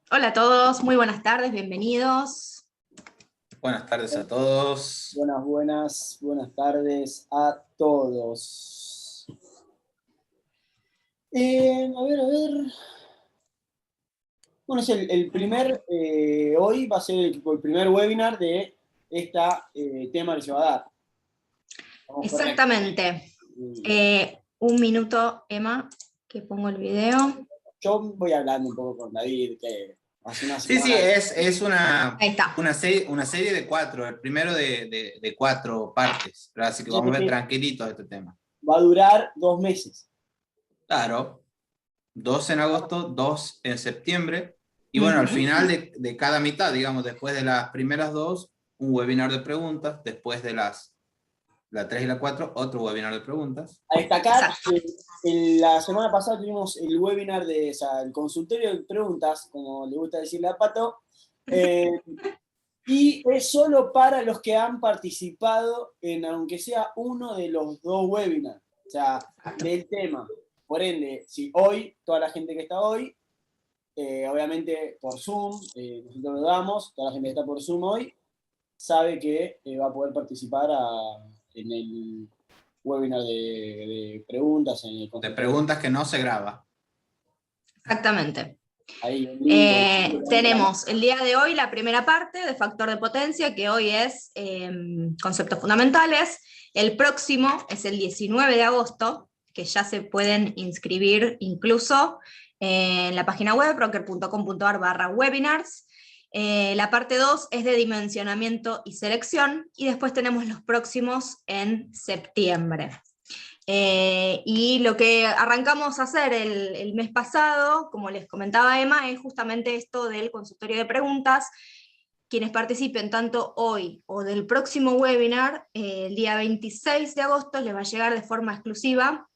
Hola a todos, muy buenas tardes, bienvenidos. Buenas tardes a todos. Buenas tardes a todos. A ver. Bueno, es el primer, hoy va a ser el primer webinar de este tema que se va a dar. Exactamente. Un minuto, Emma, que pongo el video. Yo voy hablando un poco con David, que hace una Sí, semana... es Ahí está. una serie de cuatro, el primero de cuatro partes, ¿verdad? Así que vamos a ver tranquilitos este tema. Va a durar 2 meses. Claro, 2 en agosto, 2 en septiembre, y bueno, al final de cada mitad, digamos, después de las primeras dos, un webinar de preguntas, después de la 3 y la 4, otro webinar de preguntas. A destacar que la semana pasada tuvimos el webinar el consultorio de preguntas, como le gusta decirle a Pato, y es solo para los que han participado en, aunque sea uno de los 2 webinars, o sea, del tema. Por ende, si hoy, toda la gente que está hoy, obviamente por Zoom, nosotros lo damos, toda la gente que está por Zoom hoy, sabe que va a poder participar en el webinar de preguntas. De preguntas que no se graba. Exactamente. Ahí, tenemos el día de hoy la primera parte de factor de potencia, que hoy es conceptos fundamentales. El próximo es el 19 de agosto, que ya se pueden inscribir incluso en la página web rocker.com.ar/webinars. La parte 2 es de dimensionamiento y selección, y después tenemos los próximos en septiembre. Y lo que arrancamos a hacer el mes pasado, como les comentaba Emma, es justamente esto del consultorio de preguntas. Quienes participen tanto hoy o del próximo webinar, el día 26 de agosto les va a llegar de forma exclusiva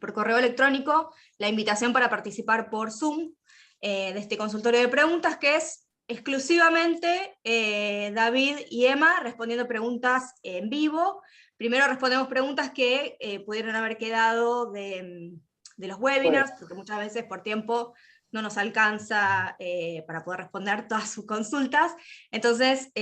por correo electrónico la invitación para participar por Zoom de este consultorio de preguntas, que es exclusivamente David y Emma respondiendo preguntas en vivo. Primero respondemos preguntas que pudieron haber quedado de los webinars, porque muchas veces por tiempo no nos alcanza para poder responder todas sus consultas. Entonces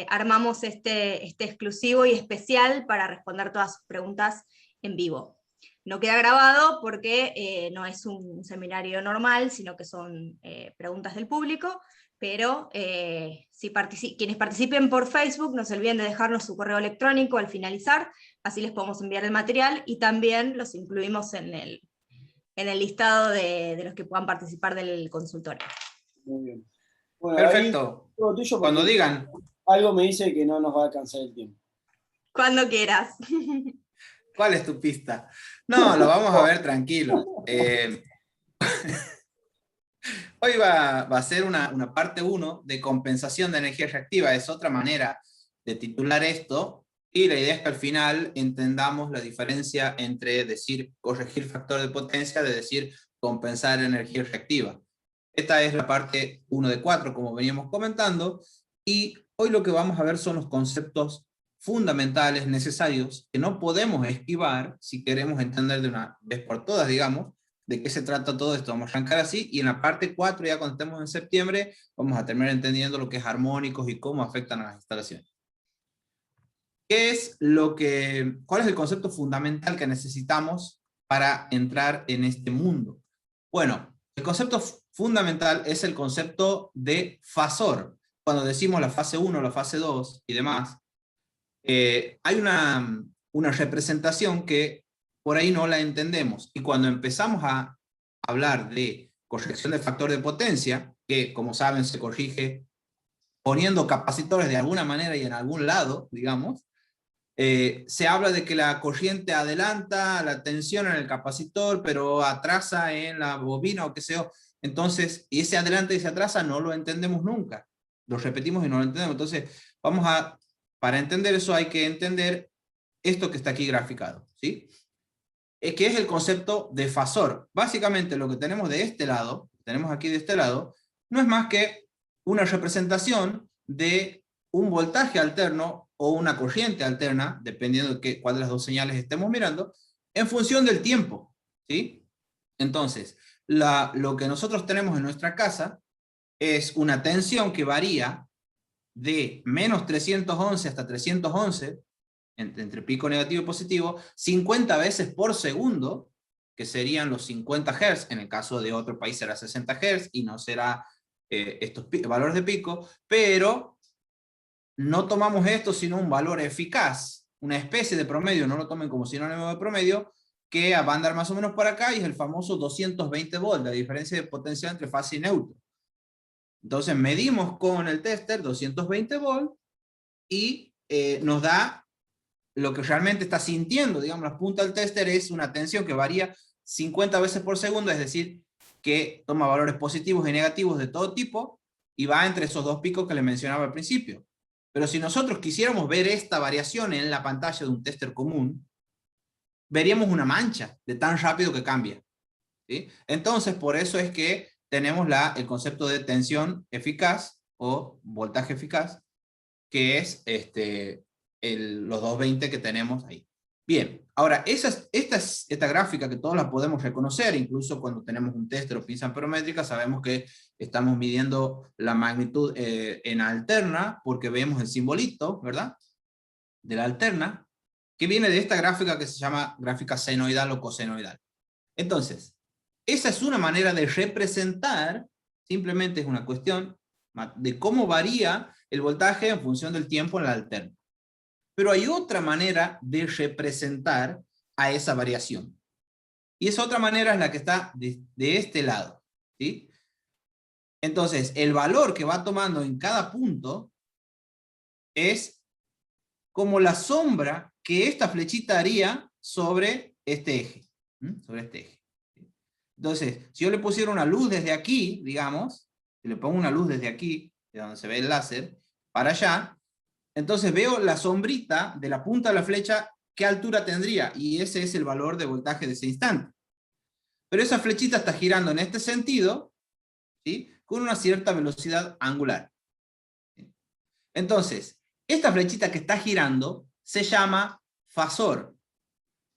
armamos este exclusivo y especial para responder todas sus preguntas en vivo. No queda grabado porque no es un seminario normal, sino que son preguntas del público, pero quienes participen por Facebook no se olviden de dejarnos su correo electrónico al finalizar, así les podemos enviar el material y también los incluimos en el listado de los que puedan participar del consultorio. Muy bien. Bueno, perfecto. David, tuyo, cuando digan. Algo me dice que no nos va a alcanzar el tiempo. Cuando quieras. ¿Cuál es tu pista? No, lo vamos a ver tranquilo. Hoy va a ser una parte 1 de compensación de energía reactiva. Es otra manera de titular esto, y la idea es que al final entendamos la diferencia entre decir corregir factor de potencia de decir compensar energía reactiva. Esta es la parte 1 de 4, como veníamos comentando, y hoy lo que vamos a ver son los conceptos fundamentales, necesarios, que no podemos esquivar si queremos entender de una vez por todas, digamos, de qué se trata todo esto. Vamos a arrancar así, y en la parte 4, ya cuando estemos en septiembre, vamos a terminar entendiendo lo que es armónicos y cómo afectan a las instalaciones. ¿Cuál es el concepto fundamental que necesitamos para entrar en este mundo? Bueno, el concepto fundamental es el concepto de fasor. Cuando decimos la fase 1, la fase 2 y demás, hay una representación que por ahí no la entendemos. Y cuando empezamos a hablar de corrección de factor de potencia, que como saben se corrige poniendo capacitores de alguna manera y en algún lado, digamos, se habla de que la corriente adelanta la tensión en el capacitor, pero atrasa en la bobina o qué sé yo. Entonces, y ese adelanta y ese atrasa no lo entendemos nunca. Lo repetimos y no lo entendemos. Entonces, para entender eso hay que entender esto que está aquí graficado, ¿sí? Que es el concepto de fasor. Básicamente lo que tenemos de este lado, tenemos aquí de este lado, no es más que una representación de un voltaje alterno o una corriente alterna, dependiendo de cuál de las dos señales estemos mirando, en función del tiempo, ¿sí? Entonces, lo que nosotros tenemos en nuestra casa es una tensión que varía de menos 311 hasta 311, entre pico negativo y positivo, 50 veces por segundo, que serían los 50 Hz, en el caso de otro país será 60 Hz, y no será estos valores de pico, pero no tomamos esto sino un valor eficaz, una especie de promedio, no lo tomen como sinónimo de promedio, que va a andar más o menos por acá, y es el famoso 220 volts, la diferencia de potencia entre fase y neutro. Entonces medimos con el tester 220 volts, y nos da lo que realmente está sintiendo, digamos, la punta del tester es una tensión que varía 50 veces por segundo, es decir, que toma valores positivos y negativos de todo tipo, y va entre esos dos picos que les mencionaba al principio. Pero si nosotros quisiéramos ver esta variación en la pantalla de un tester común, veríamos una mancha de tan rápido que cambia, ¿sí? Entonces, por eso es que tenemos el concepto de tensión eficaz, o voltaje eficaz, que es los 220 que tenemos ahí. Bien, ahora, esta gráfica que todos la podemos reconocer, incluso cuando tenemos un tester o pinza amperométrica, sabemos que estamos midiendo la magnitud en alterna, porque vemos el simbolito, ¿verdad?, de la alterna, que viene de esta gráfica que se llama gráfica senoidal o cosenoidal. Entonces, esa es una manera de representar, simplemente es una cuestión de cómo varía el voltaje en función del tiempo en la alterna. Pero hay otra manera de representar a esa variación. Y esa otra manera es la que está de este lado, ¿sí? Entonces, el valor que va tomando en cada punto es como la sombra que esta flechita haría sobre este eje. Sobre este eje. Entonces, si yo le pusiera una luz desde aquí, digamos, si le pongo una luz desde aquí, de donde se ve el láser, para allá, entonces veo la sombrita de la punta de la flecha, qué altura tendría, y ese es el valor de voltaje de ese instante. Pero esa flechita está girando en este sentido, ¿sí?, con una cierta velocidad angular. Entonces, esta flechita que está girando se llama fasor.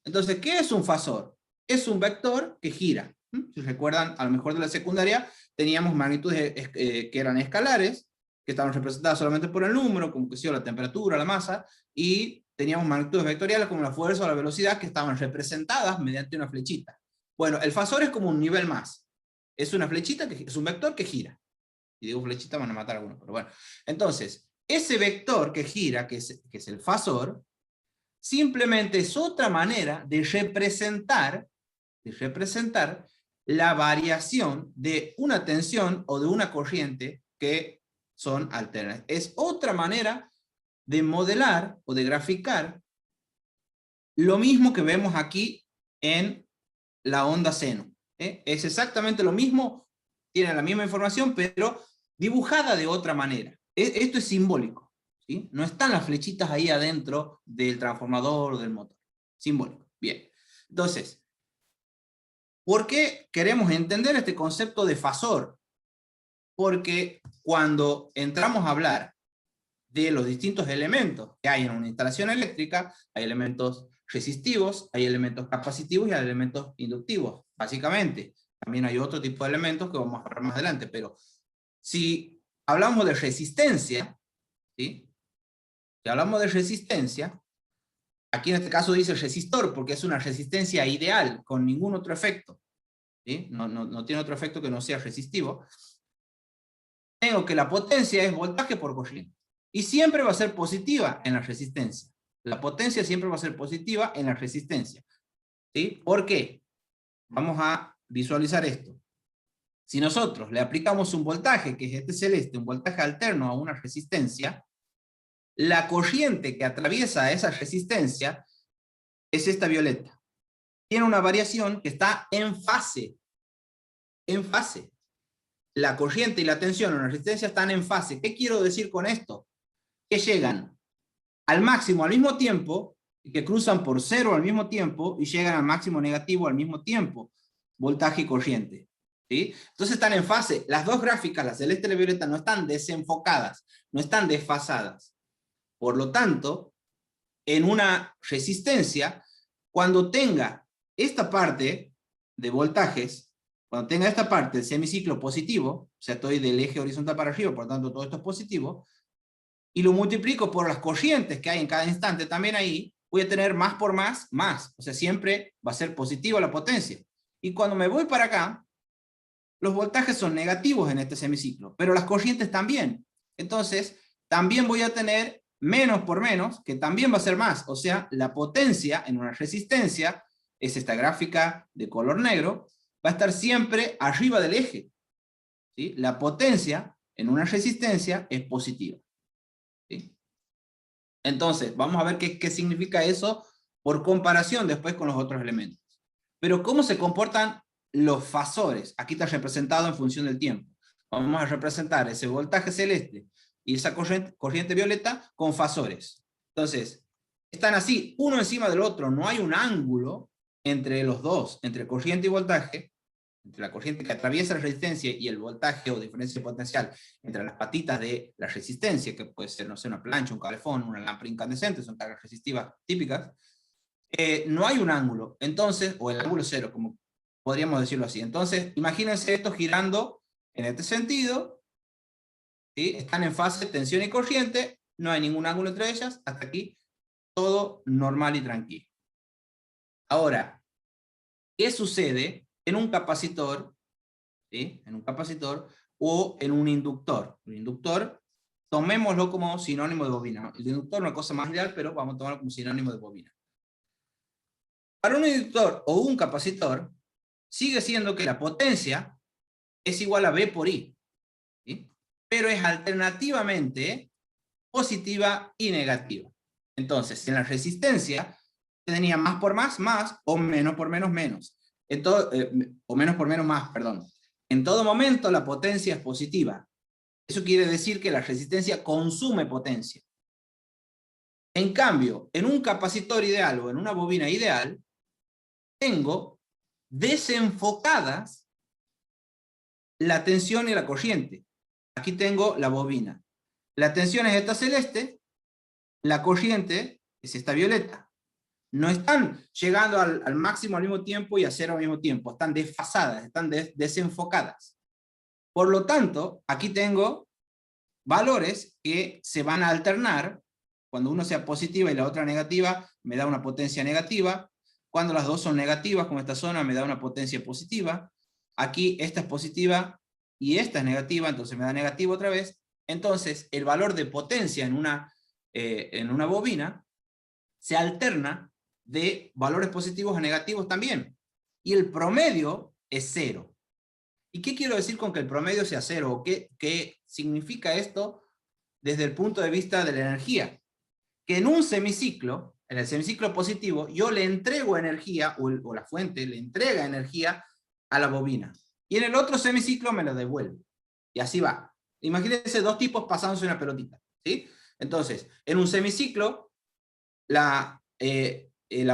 Entonces, ¿qué es un fasor? Es un vector que gira. Si recuerdan, a lo mejor de la secundaria, teníamos magnitudes que eran escalares, que estaban representadas solamente por el número, como que sea la temperatura, la masa, y teníamos magnitudes vectoriales como la fuerza o la velocidad, que estaban representadas mediante una flechita. Bueno, el fasor es como un nivel más. Es una flechita, es un vector que gira. Si digo flechita van a matar a algunos, pero bueno. Entonces, ese vector que gira, que es el fasor, simplemente es otra manera de representar la variación de una tensión o de una corriente que son alternas. Es otra manera de modelar o de graficar lo mismo que vemos aquí en la onda seno. Es exactamente lo mismo, tiene la misma información, pero dibujada de otra manera. Esto es simbólico, ¿sí? No están las flechitas ahí adentro del transformador o del motor. Simbólico. Bien. Entonces, ¿por qué queremos entender este concepto de fasor? Porque cuando entramos a hablar de los distintos elementos que hay en una instalación eléctrica, hay elementos resistivos, hay elementos capacitivos y hay elementos inductivos, básicamente. También hay otro tipo de elementos que vamos a hablar más adelante, pero si hablamos de resistencia, ¿sí?, si hablamos de resistencia, aquí en este caso dice resistor, porque es una resistencia ideal, con ningún otro efecto, ¿sí? No tiene otro efecto que no sea resistivo. Tengo que la potencia es voltaje por corriente, y siempre va a ser positiva en la resistencia. La potencia siempre va a ser positiva en la resistencia, ¿sí? ¿Por qué? Vamos a visualizar esto. Si nosotros le aplicamos un voltaje, que es este celeste, un voltaje alterno a una resistencia, la corriente que atraviesa esa resistencia es esta violeta. Tiene una variación que está en fase. En fase. La corriente y la tensión en la resistencia están en fase. ¿Qué quiero decir con esto? Que llegan al máximo al mismo tiempo, y que cruzan por cero al mismo tiempo, y llegan al máximo negativo al mismo tiempo. Voltaje y corriente, ¿sí? Entonces están en fase. Las dos gráficas, la celeste y la violeta, no están desenfocadas, no están desfasadas. Por lo tanto, en una resistencia, cuando tenga esta parte de voltajes, Cuando tenga esta parte, el semiciclo positivo, o sea, estoy del eje horizontal para arriba, por lo tanto todo esto es positivo, y lo multiplico por las corrientes que hay en cada instante también ahí, voy a tener más por más, más. O sea, siempre va a ser positiva la potencia. Y cuando me voy para acá, los voltajes son negativos en este semiciclo, pero las corrientes también. Entonces, también voy a tener menos por menos, que también va a ser más. O sea, la potencia en una resistencia, es esta gráfica de color negro, va a estar siempre arriba del eje. ¿Sí? La potencia en una resistencia es positiva. ¿Sí? Entonces, vamos a ver qué significa eso por comparación después con los otros elementos. Pero ¿cómo se comportan los fasores? Aquí está representado en función del tiempo. Vamos a representar ese voltaje celeste y esa corriente violeta con fasores. Entonces, están así, uno encima del otro, no hay un ángulo entre los dos, entre corriente y voltaje, entre la corriente que atraviesa la resistencia y el voltaje o diferencia potencial entre las patitas de la resistencia, que puede ser, no sé, una plancha, un calefón, una lámpara incandescente, son cargas resistivas típicas, no hay un ángulo, entonces, o el ángulo cero, como podríamos decirlo así. Entonces, imagínense esto girando en este sentido, ¿sí? Están en fase tensión y corriente, no hay ningún ángulo entre ellas, hasta aquí todo normal y tranquilo. Ahora, ¿qué sucede en un capacitor, ¿sí? En un capacitor o en un inductor? Un inductor, tomémoslo como sinónimo de bobina. El inductor es una cosa más ideal, pero vamos a tomarlo como sinónimo de bobina. Para un inductor o un capacitor, sigue siendo que la potencia es igual a B por I, ¿sí? Pero es alternativamente positiva y negativa. Entonces, en la resistencia, tenía más por más, más, o menos por menos, menos. O menos por menos, más, perdón. En todo momento la potencia es positiva. Eso quiere decir que la resistencia consume potencia. En cambio, en un capacitor ideal o en una bobina ideal, tengo desenfocadas la tensión y la corriente. Aquí tengo la bobina. La tensión es esta celeste, la corriente es esta violeta. No están llegando al máximo al mismo tiempo y a cero al mismo tiempo. Están desfasadas, están desenfocadas. Por lo tanto, aquí tengo valores que se van a alternar. Cuando uno sea positiva y la otra negativa, me da una potencia negativa. Cuando las dos son negativas, como esta zona, me da una potencia positiva. Aquí esta es positiva y esta es negativa, entonces me da negativo otra vez. Entonces, el valor de potencia en una bobina se alterna de valores positivos a negativos también. Y el promedio es cero. ¿Y qué quiero decir con que el promedio sea cero? ¿Qué significa esto desde el punto de vista de la energía? Que en un semiciclo, en el semiciclo positivo, yo le entrego energía, o la fuente le entrega energía a la bobina. Y en el otro semiciclo me la devuelve. Y así va. Imagínense dos tipos pasándose una pelotita, ¿sí? Entonces, en un semiciclo, la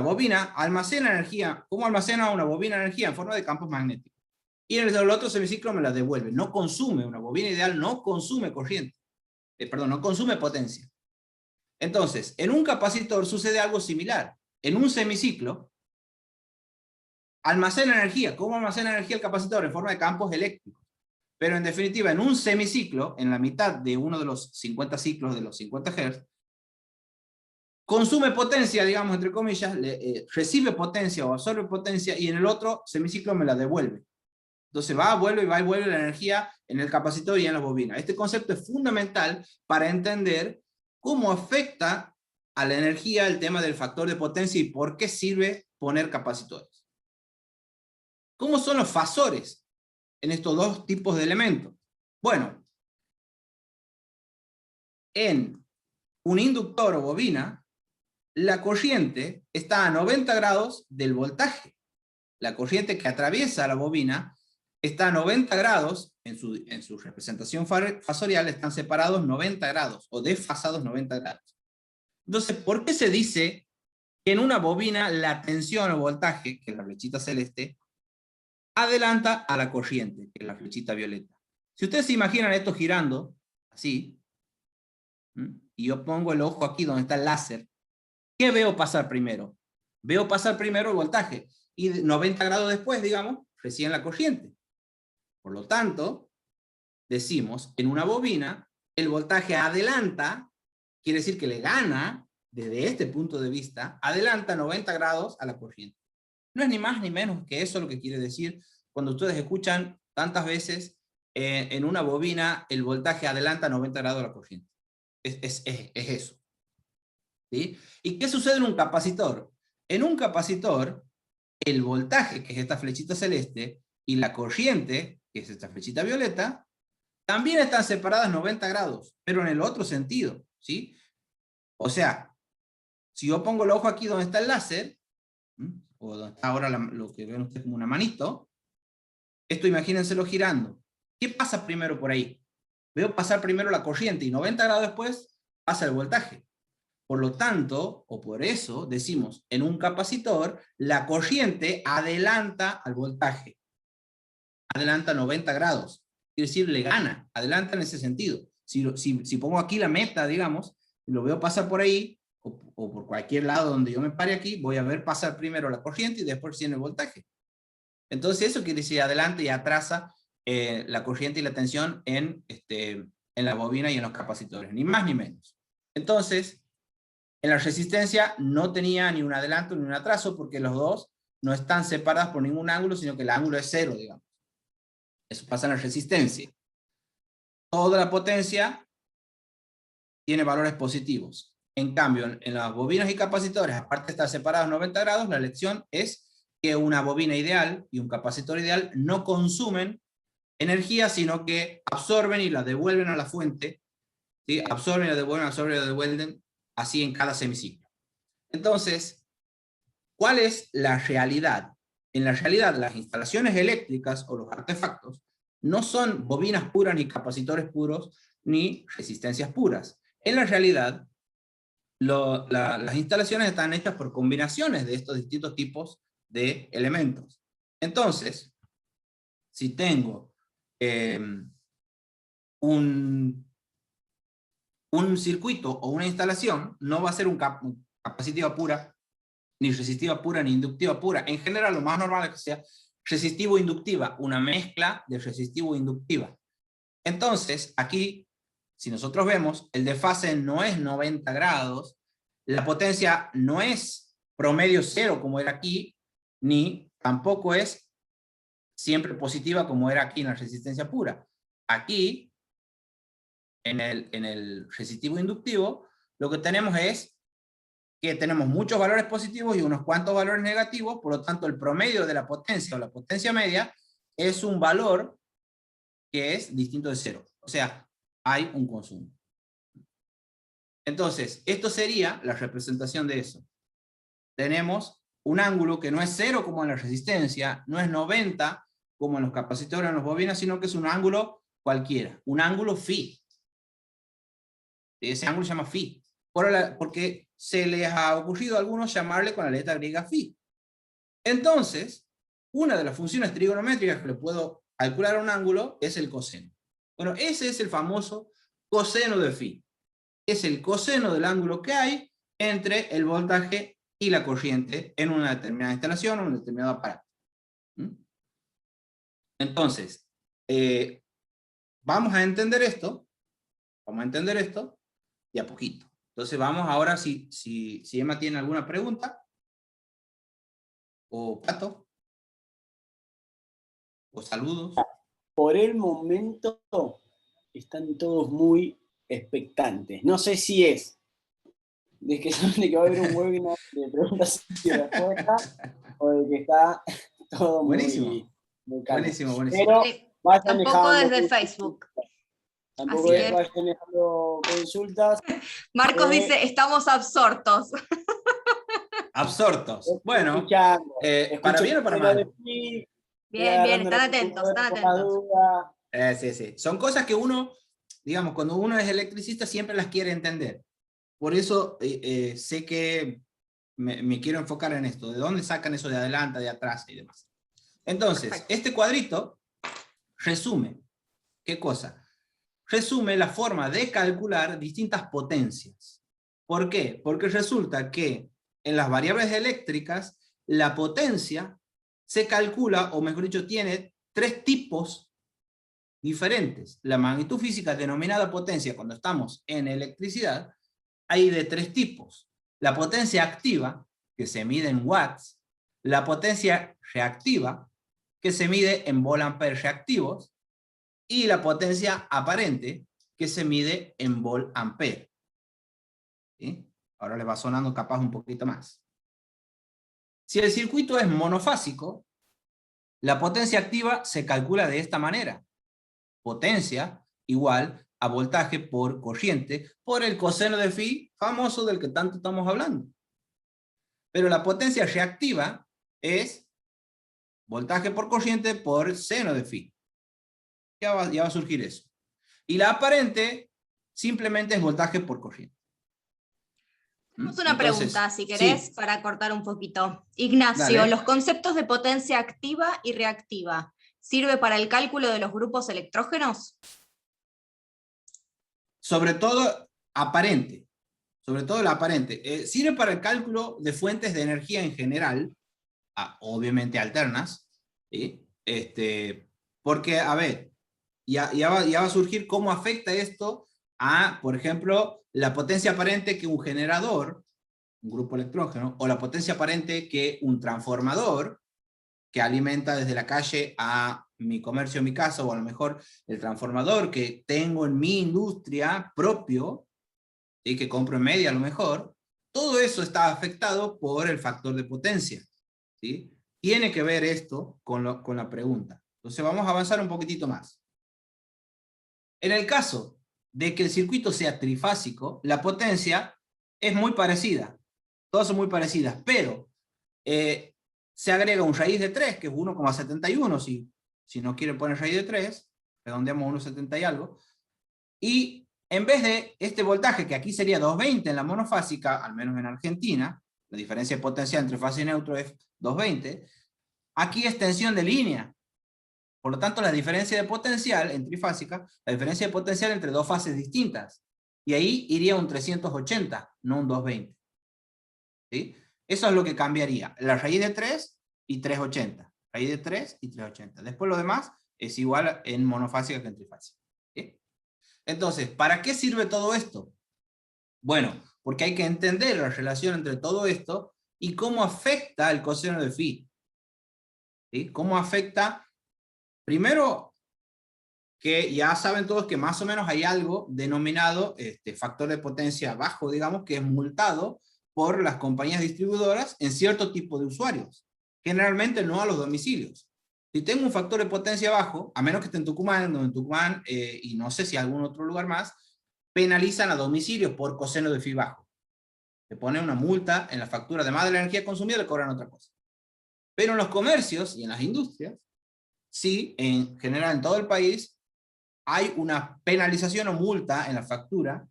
bobina almacena energía. ¿Cómo almacena una bobina energía? En forma de campos magnéticos. Y en el otro semiciclo me la devuelve. No consume, una bobina ideal no consume corriente. No consume potencia. Entonces, en un capacitor sucede algo similar. En un semiciclo, almacena energía. ¿Cómo almacena energía el capacitor? En forma de campos eléctricos. Pero en definitiva, en un semiciclo, en la mitad de uno de los 50 ciclos de los 50 Hz, consume potencia, digamos, entre comillas, recibe potencia o absorbe potencia, y en el otro semiciclo me la devuelve. Entonces va, vuelve y vuelve la energía en el capacitor y en la bobina. Este concepto es fundamental para entender cómo afecta a la energía el tema del factor de potencia y por qué sirve poner capacitores. ¿Cómo son los fasores en estos dos tipos de elementos? Bueno, en un inductor o bobina, la corriente está a 90 grados del voltaje. La corriente que atraviesa la bobina está a 90 grados, en su representación fasorial están separados 90 grados, o desfasados 90 grados. Entonces, ¿por qué se dice que en una bobina la tensión o voltaje, que es la flechita celeste, adelanta a la corriente, que es la flechita violeta? Si ustedes se imaginan esto girando, así, y yo pongo el ojo aquí donde está el láser, ¿qué veo pasar primero? Veo pasar primero el voltaje, y 90 grados después, digamos, recién la corriente. Por lo tanto, decimos, en una bobina, el voltaje adelanta, quiere decir que le gana, desde este punto de vista, adelanta 90 grados a la corriente. No es ni más ni menos que eso lo que quiere decir cuando ustedes escuchan tantas veces en una bobina el voltaje adelanta 90 grados a la corriente. Es eso. ¿Sí? ¿Y qué sucede en un capacitor? En un capacitor, el voltaje, que es esta flechita celeste, y la corriente, que es esta flechita violeta, también están separadas 90 grados, pero en el otro sentido, ¿sí? O sea, si yo pongo el ojo aquí donde está el láser, o donde está ahora lo que ven ustedes como una manito, esto imagínenselo girando. ¿Qué pasa primero por ahí? Veo pasar primero la corriente y 90 grados después pasa el voltaje. Por lo tanto, o por eso, decimos, en un capacitor, la corriente adelanta al voltaje. Adelanta 90 grados. Quiere decir, le gana, adelanta en ese sentido. Si pongo aquí la meta, digamos, y lo veo pasar por ahí, o por cualquier lado donde yo me pare aquí, voy a ver pasar primero la corriente y después tiene el voltaje. Entonces eso quiere decir adelanta y atrasa la corriente y la tensión en la bobina y en los capacitores, ni más ni menos. Entonces, en la resistencia no tenía ni un adelanto ni un atraso, porque los dos no están separados por ningún ángulo, sino que el ángulo es cero, digamos. Eso pasa en la resistencia. Toda la potencia tiene valores positivos. En cambio, en las bobinas y capacitores, aparte de estar separados 90 grados, la lección es que una bobina ideal y un capacitor ideal no consumen energía, sino que absorben y la devuelven a la fuente, ¿sí? Absorben y la devuelven, así en cada semiciclo. Entonces, ¿cuál es la realidad? En la realidad, las instalaciones eléctricas o los artefactos no son bobinas puras, ni capacitores puros, ni resistencias puras. En la realidad, las instalaciones están hechas por combinaciones de estos distintos tipos de elementos. Entonces, si tengo un circuito o una instalación, no va a ser capacitiva pura, ni resistiva pura, ni inductiva pura. En general, lo más normal es que sea resistivo-inductiva, una mezcla de resistivo-inductiva. Entonces, aquí, si nosotros vemos, el desfase no es 90 grados, la potencia no es promedio cero como era aquí, ni tampoco es siempre positiva como era aquí en la resistencia pura. Aquí, en el resistivo inductivo, lo que tenemos es que tenemos muchos valores positivos y unos cuantos valores negativos, por lo tanto el promedio de la potencia o la potencia media es un valor que es distinto de cero. O sea, hay un consumo. Entonces, esto sería la representación de eso. Tenemos un ángulo que no es cero como en la resistencia, no es 90 como en los capacitores o en las bobinas, sino que es un ángulo cualquiera, un ángulo phi. Ese ángulo se llama phi, porque se les ha ocurrido a algunos llamarle con la letra griega phi. Entonces, una de las funciones trigonométricas que le puedo calcular a un ángulo es el coseno. Bueno, ese es el famoso coseno de phi. Es el coseno del ángulo que hay entre el voltaje y la corriente en una determinada instalación o en un determinado aparato. Entonces, vamos a entender esto de a poquito. Entonces vamos ahora, si Emma tiene alguna pregunta, o Pato, o saludos. Por el momento están todos muy expectantes. No sé si es de que saben de que va a haber un webinar de preguntas y respuestas, o de que está todo muy calmo. Buenísimo. Pero vayan tampoco dejando desde Facebook. Tampoco Así vayan dejando consultas. Marcos dice, estamos absortos. Absortos. Bueno, para bien o para mal. Bien, están atentos. Sí. Son cosas que uno, digamos, cuando uno es electricista siempre las quiere entender. Por eso sé que me quiero enfocar en esto. ¿De dónde sacan eso de adelante, de atrás y demás? Entonces, perfecto. Este cuadrito resume, ¿qué cosa? Resume la forma de calcular distintas potencias. ¿Por qué? Porque resulta que en las variables eléctricas la potencia se calcula, o mejor dicho, tiene tres tipos diferentes. La magnitud física denominada potencia cuando estamos en electricidad hay de 3 tipos. La potencia activa, que se mide en watts, la potencia reactiva, que se mide en volt-ampere reactivos, y la potencia aparente, que se mide en volt-ampere. ¿Sí? Ahora les va sonando capaz un poquito más. Si el circuito es monofásico, la potencia activa se calcula de esta manera. Potencia igual a voltaje por corriente por el coseno de phi famoso del que tanto estamos hablando. Pero la potencia reactiva es voltaje por corriente por seno de phi. Ya va a surgir eso. Y la aparente simplemente es voltaje por corriente. Tenemos una pregunta, si querés, sí, para cortar un poquito. Ignacio, dale. ¿los conceptos de potencia activa y reactiva sirve para el cálculo de los grupos electrógenos? Sobre todo aparente. Sobre todo la aparente. Sirve para el cálculo de fuentes de energía en general, obviamente alternas, ¿sí? Porque, a ver, ya va a surgir cómo afecta esto a, por ejemplo, la potencia aparente que un generador, un grupo electrógeno, o la potencia aparente que un transformador, que alimenta desde la calle a mi comercio, mi casa, o a lo mejor el transformador que tengo en mi industria propio, ¿sí? Que compro en media a lo mejor, todo eso está afectado por el factor de potencia. ¿Sí? Tiene que ver esto con la pregunta. Entonces vamos a avanzar un poquitito más. En el caso de que el circuito sea trifásico, la potencia es muy parecida. Todas son muy parecidas, pero se agrega un raíz de 3, que es 1,71, si no quiere poner raíz de 3, redondeamos 1,70 y algo, y en vez de este voltaje, que aquí sería 220 en la monofásica, al menos en Argentina, la diferencia de potencia entre fase y neutro es 220, aquí es tensión de línea. Por lo tanto, la diferencia de potencial en trifásica, la diferencia de potencial entre dos fases distintas, y ahí iría un 380, no un 220. ¿Sí? Eso es lo que cambiaría, la raíz de 3 y 380, raíz de 3 y 380. Después lo demás es igual en monofásica que en trifásica. ¿Sí? Entonces, ¿para qué sirve todo esto? Bueno, porque hay que entender la relación entre todo esto y cómo afecta el coseno de phi. ¿Sí? Cómo afecta, primero, que ya saben todos que más o menos hay algo denominado factor de potencia bajo, digamos, que es multado por las compañías distribuidoras en cierto tipo de usuarios, generalmente no a los domicilios. Si tengo un factor de potencia bajo, a menos que esté en Tucumán, y no sé si algún otro lugar más, penalizan a domicilios por coseno de phi bajo. Le ponen una multa en la factura, además de la energía consumida, le cobran otra cosa. Pero en los comercios y en las industrias, sí, en general en todo el país, hay una penalización o multa en la factura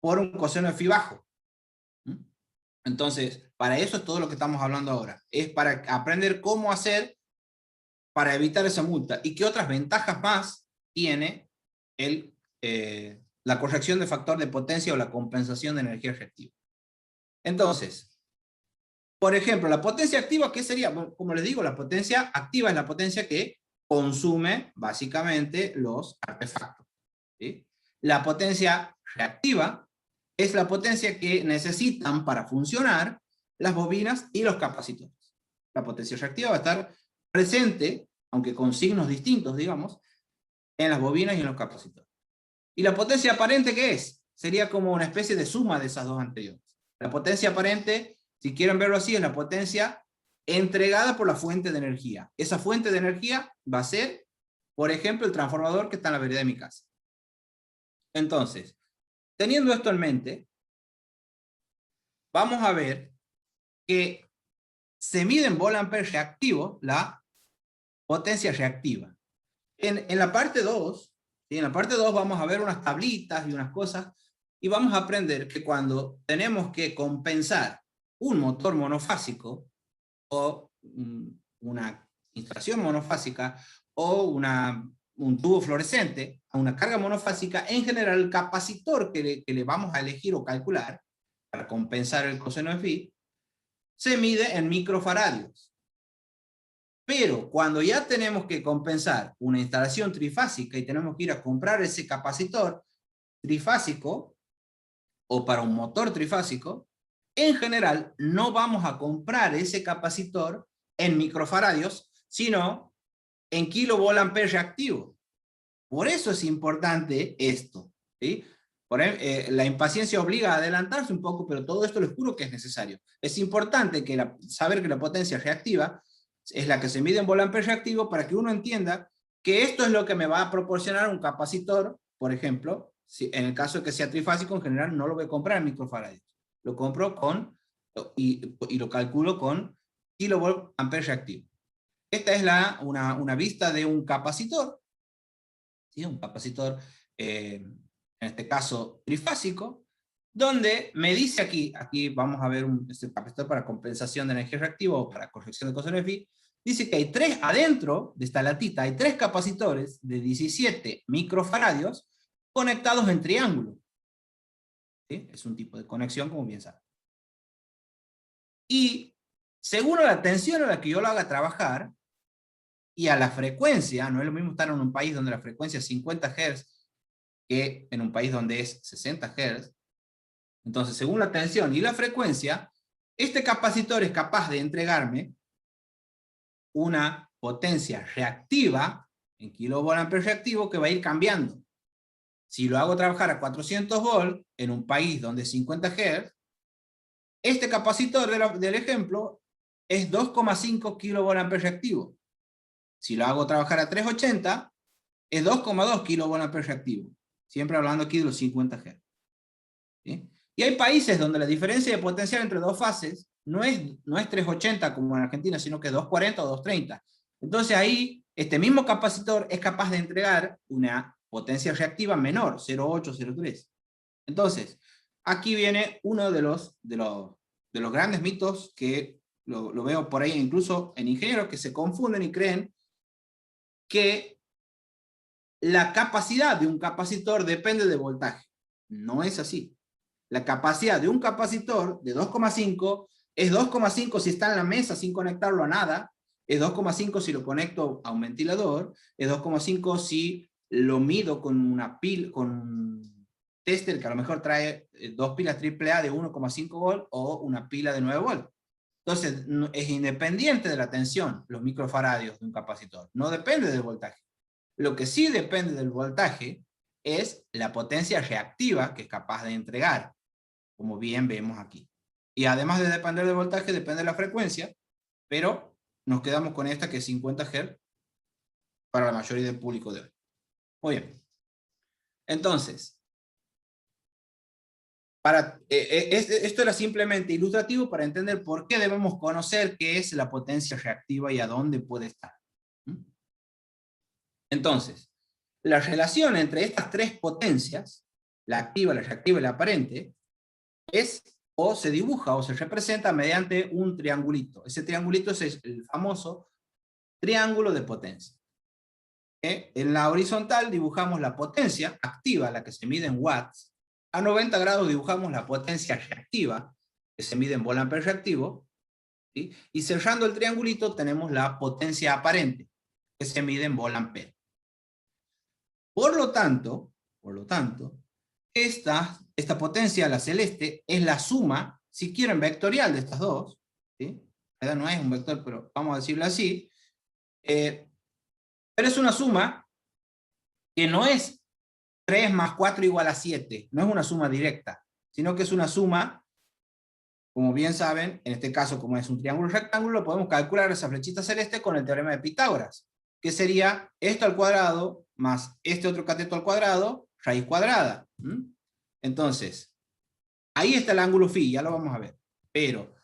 por un coseno de phi bajo. Entonces, para eso es todo lo que estamos hablando ahora. Es para aprender cómo hacer para evitar esa multa y qué otras ventajas más tiene la corrección de factor de potencia o la compensación de energía reactiva. Entonces, por ejemplo, la potencia activa, ¿qué sería? Bueno, como les digo, la potencia activa es la potencia que consume básicamente los artefactos. ¿Sí? La potencia reactiva es la potencia que necesitan para funcionar las bobinas y los capacitores. La potencia reactiva va a estar presente, aunque con signos distintos, digamos, en las bobinas y en los capacitores. ¿Y la potencia aparente qué es? Sería como una especie de suma de esas dos anteriores. La potencia aparente, si quieren verlo así, es la potencia entregada por la fuente de energía. Esa fuente de energía va a ser, por ejemplo, el transformador que está en la vereda de mi casa. Entonces, teniendo esto en mente, vamos a ver que se mide en volt-ampere reactivo la potencia reactiva. En la parte 2, ¿sí? En la parte 2 vamos a ver unas tablitas y unas cosas, y vamos a aprender que cuando tenemos que compensar un motor monofásico, o una instalación monofásica, o un tubo fluorescente, a una carga monofásica, en general el capacitor que le vamos a elegir o calcular, para compensar el coseno de phi, se mide en microfaradios. Pero cuando ya tenemos que compensar una instalación trifásica y tenemos que ir a comprar ese capacitor trifásico, o para un motor trifásico, en general no vamos a comprar ese capacitor en microfaradios, sino en kilovolt-ampere reactivo. Por eso es importante esto, ¿sí? La impaciencia obliga a adelantarse un poco, pero todo esto les juro que es necesario. Es importante que saber que la potencia reactiva es la que se mide en volt-ampere reactivo, para que uno entienda que esto es lo que me va a proporcionar un capacitor, por ejemplo. En el caso de que sea trifásico, en general no lo voy a comprar en microfaradios. Lo compro y lo calculo con kilovolt ampere reactivo. Esta es una vista de un capacitor, ¿sí? Un capacitor, en este caso trifásico, donde me dice aquí vamos a ver este capacitor para compensación de energía reactiva o para corrección de coseno de Phi. Dice que hay adentro de esta latita, hay 3 capacitores de 17 microfaradios conectados en triángulo. ¿Sí? Es un tipo de conexión, como bien saben. Y según la tensión a la que yo lo haga trabajar, y a la frecuencia, no es lo mismo estar en un país donde la frecuencia es 50 Hz, que en un país donde es 60 Hz. Entonces, según la tensión y la frecuencia, este capacitor es capaz de entregarme una potencia reactiva, en kilovolt-ampere reactivo, que va a ir cambiando. Si lo hago trabajar a 400 volt en un país donde es 50 Hz, este capacitor del ejemplo es 2,5 kilovolt-ampere reactivo. Si lo hago trabajar a 380, es 2,2 kilovolt-ampere reactivo. Siempre hablando aquí de los 50 Hz. ¿Sí? Y hay países donde la diferencia de potencial entre dos fases no es 380 como en Argentina, sino que es 240 o 230. Entonces ahí, este mismo capacitor es capaz de entregar una potencia reactiva menor, 0,8, 0,3. Entonces, aquí viene uno de los grandes mitos que lo veo por ahí incluso en ingenieros que se confunden y creen que la capacidad de un capacitor depende de voltaje. No es así. La capacidad de un capacitor de 2,5 es 2,5 si está en la mesa sin conectarlo a nada, es 2,5 si lo conecto a un ventilador, es 2,5 si lo mido con con un tester que a lo mejor trae 2 pilas AAA de 1,5 volt o una pila de 9 volt. Entonces, es independiente de la tensión, los microfaradios de un capacitor. No depende del voltaje. Lo que sí depende del voltaje es la potencia reactiva que es capaz de entregar, como bien vemos aquí. Y además de depender del voltaje, depende de la frecuencia, pero nos quedamos con esta que es 50 Hz para la mayoría del público de hoy. Muy bien. Entonces, esto era simplemente ilustrativo para entender por qué debemos conocer qué es la potencia reactiva y a dónde puede estar. Entonces, la relación entre estas 3 potencias, la activa, la reactiva y la aparente, o se dibuja o se representa mediante un triangulito. Ese triangulito es el famoso triángulo de potencia. En la horizontal dibujamos la potencia activa, la que se mide en watts. A 90 grados dibujamos la potencia reactiva, que se mide en volt-ampere reactivo. ¿Sí? Y cerrando el triangulito tenemos la potencia aparente, que se mide en volt-ampere. Por lo tanto, esta potencia, la celeste, es la suma, si quieren, vectorial de estas dos. ¿Sí? En realidad no es un vector, pero vamos a decirlo así. Pero es una suma que no es 3 más 4 igual a 7. No es una suma directa, sino que es una suma, como bien saben, en este caso, como es un triángulo rectángulo, podemos calcular esa flechita celeste con el teorema de Pitágoras, que sería esto al cuadrado más este otro cateto al cuadrado, raíz cuadrada. Entonces, ahí está el ángulo phi, ya lo vamos a ver. Pero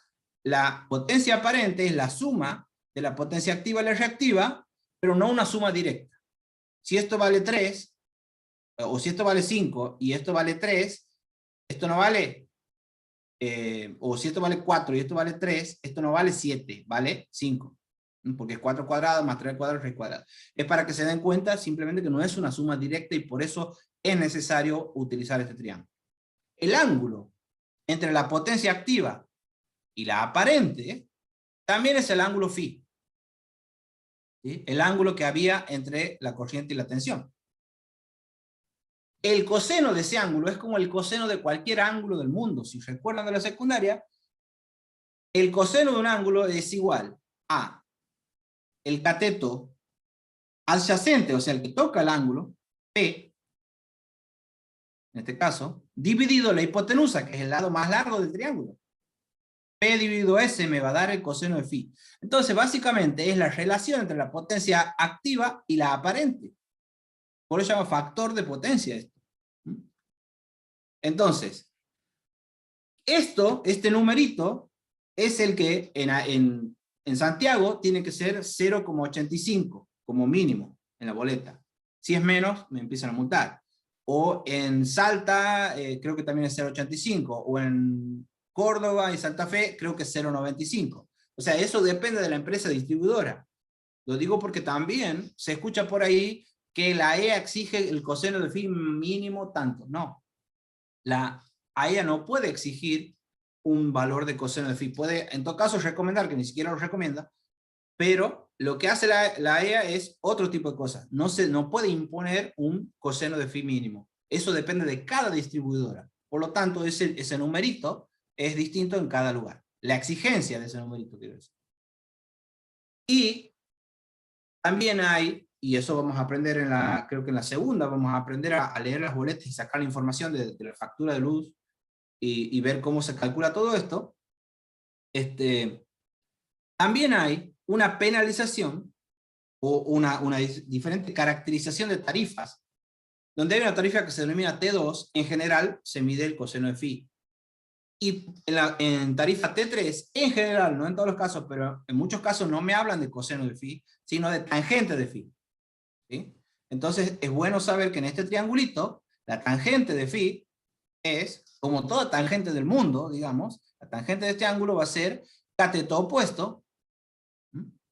la potencia aparente es la suma de la potencia activa y la reactiva, pero no una suma directa. Si esto vale 3, o si esto vale 5 y esto vale 3, esto no vale, o si esto vale 4 y esto vale 3, esto no vale 7, vale 5. Porque es 4 cuadrado más 3 cuadrado, raíz cuadrada. Es para que se den cuenta simplemente que no es una suma directa y por eso es necesario utilizar este triángulo. El ángulo entre la potencia activa y la aparente también es el ángulo phi. ¿sí? El ángulo que había entre la corriente y la tensión. El coseno de ese ángulo es como el coseno de cualquier ángulo del mundo. Si recuerdan de la secundaria, el coseno de un ángulo es igual a el cateto adyacente, o sea, el que toca el ángulo, P, en este caso, dividido la hipotenusa, que es el lado más largo del triángulo. P dividido S me va a dar el coseno de phi. Entonces, básicamente, es la relación entre la potencia activa y la aparente. Por eso se llama factor de potencia esto. Entonces, este numerito, es el que en Santiago tiene que ser 0,85 como mínimo en la boleta. Si es menos, me empiezan a multar. O en Salta, creo que también es 0,85. O en Córdoba y Santa Fe, creo que es 0,95. O sea, eso depende de la empresa distribuidora. Lo digo porque también se escucha por ahí que la EA exige el coseno de phi mínimo tanto. No. La AEA no puede exigir un valor de coseno de phi. Puede, en todo caso, recomendar, que ni siquiera lo recomienda, pero lo que hace la EA es otro tipo de cosas. No puede imponer un coseno de phi mínimo. Eso depende de cada distribuidora. Por lo tanto, ese numerito es distinto en cada lugar. La exigencia de ese numerito, quiero decir. Y también hay, y eso vamos a aprender creo que en la segunda, vamos a aprender a leer las boletas y sacar la información de la factura de luz y ver cómo se calcula todo esto. También hay una penalización o una diferente caracterización de tarifas, donde hay una tarifa que se denomina T2, en general se mide el coseno de phi. Y en tarifa T3, en general, no en todos los casos, pero en muchos casos no me hablan de coseno de phi, sino de tangente de phi. ¿Sí? Entonces es bueno saber que en este triangulito, la tangente de phi es, como toda tangente del mundo, digamos, la tangente de este ángulo va a ser cateto opuesto,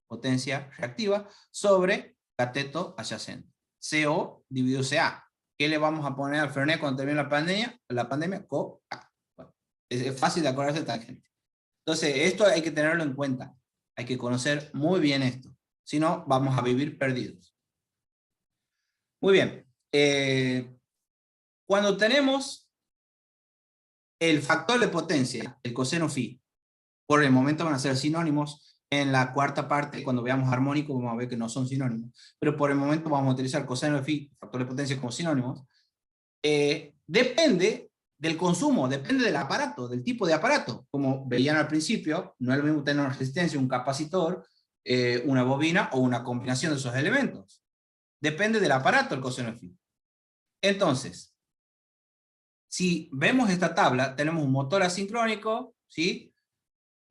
potencia reactiva, sobre cateto adyacente. CO dividido CA. ¿Qué le vamos a poner al Fernet cuando termine la pandemia? COA. Bueno, es fácil de acordarse de tangente. Entonces, esto hay que tenerlo en cuenta. Hay que conocer muy bien esto. Si no, vamos a vivir perdidos. Muy bien. Cuando tenemos el factor de potencia, el coseno phi, por el momento van a ser sinónimos. En la cuarta parte, cuando veamos armónico, vamos a ver que no son sinónimos. Pero por el momento vamos a utilizar coseno de phi, factor de potencia, como sinónimos. Depende del consumo, depende del aparato, del tipo de aparato. Como veían al principio, no es lo mismo tener una resistencia, un capacitor, una bobina o una combinación de esos elementos. Depende del aparato el coseno de phi. Entonces, si vemos esta tabla, tenemos un motor asincrónico, ¿sí?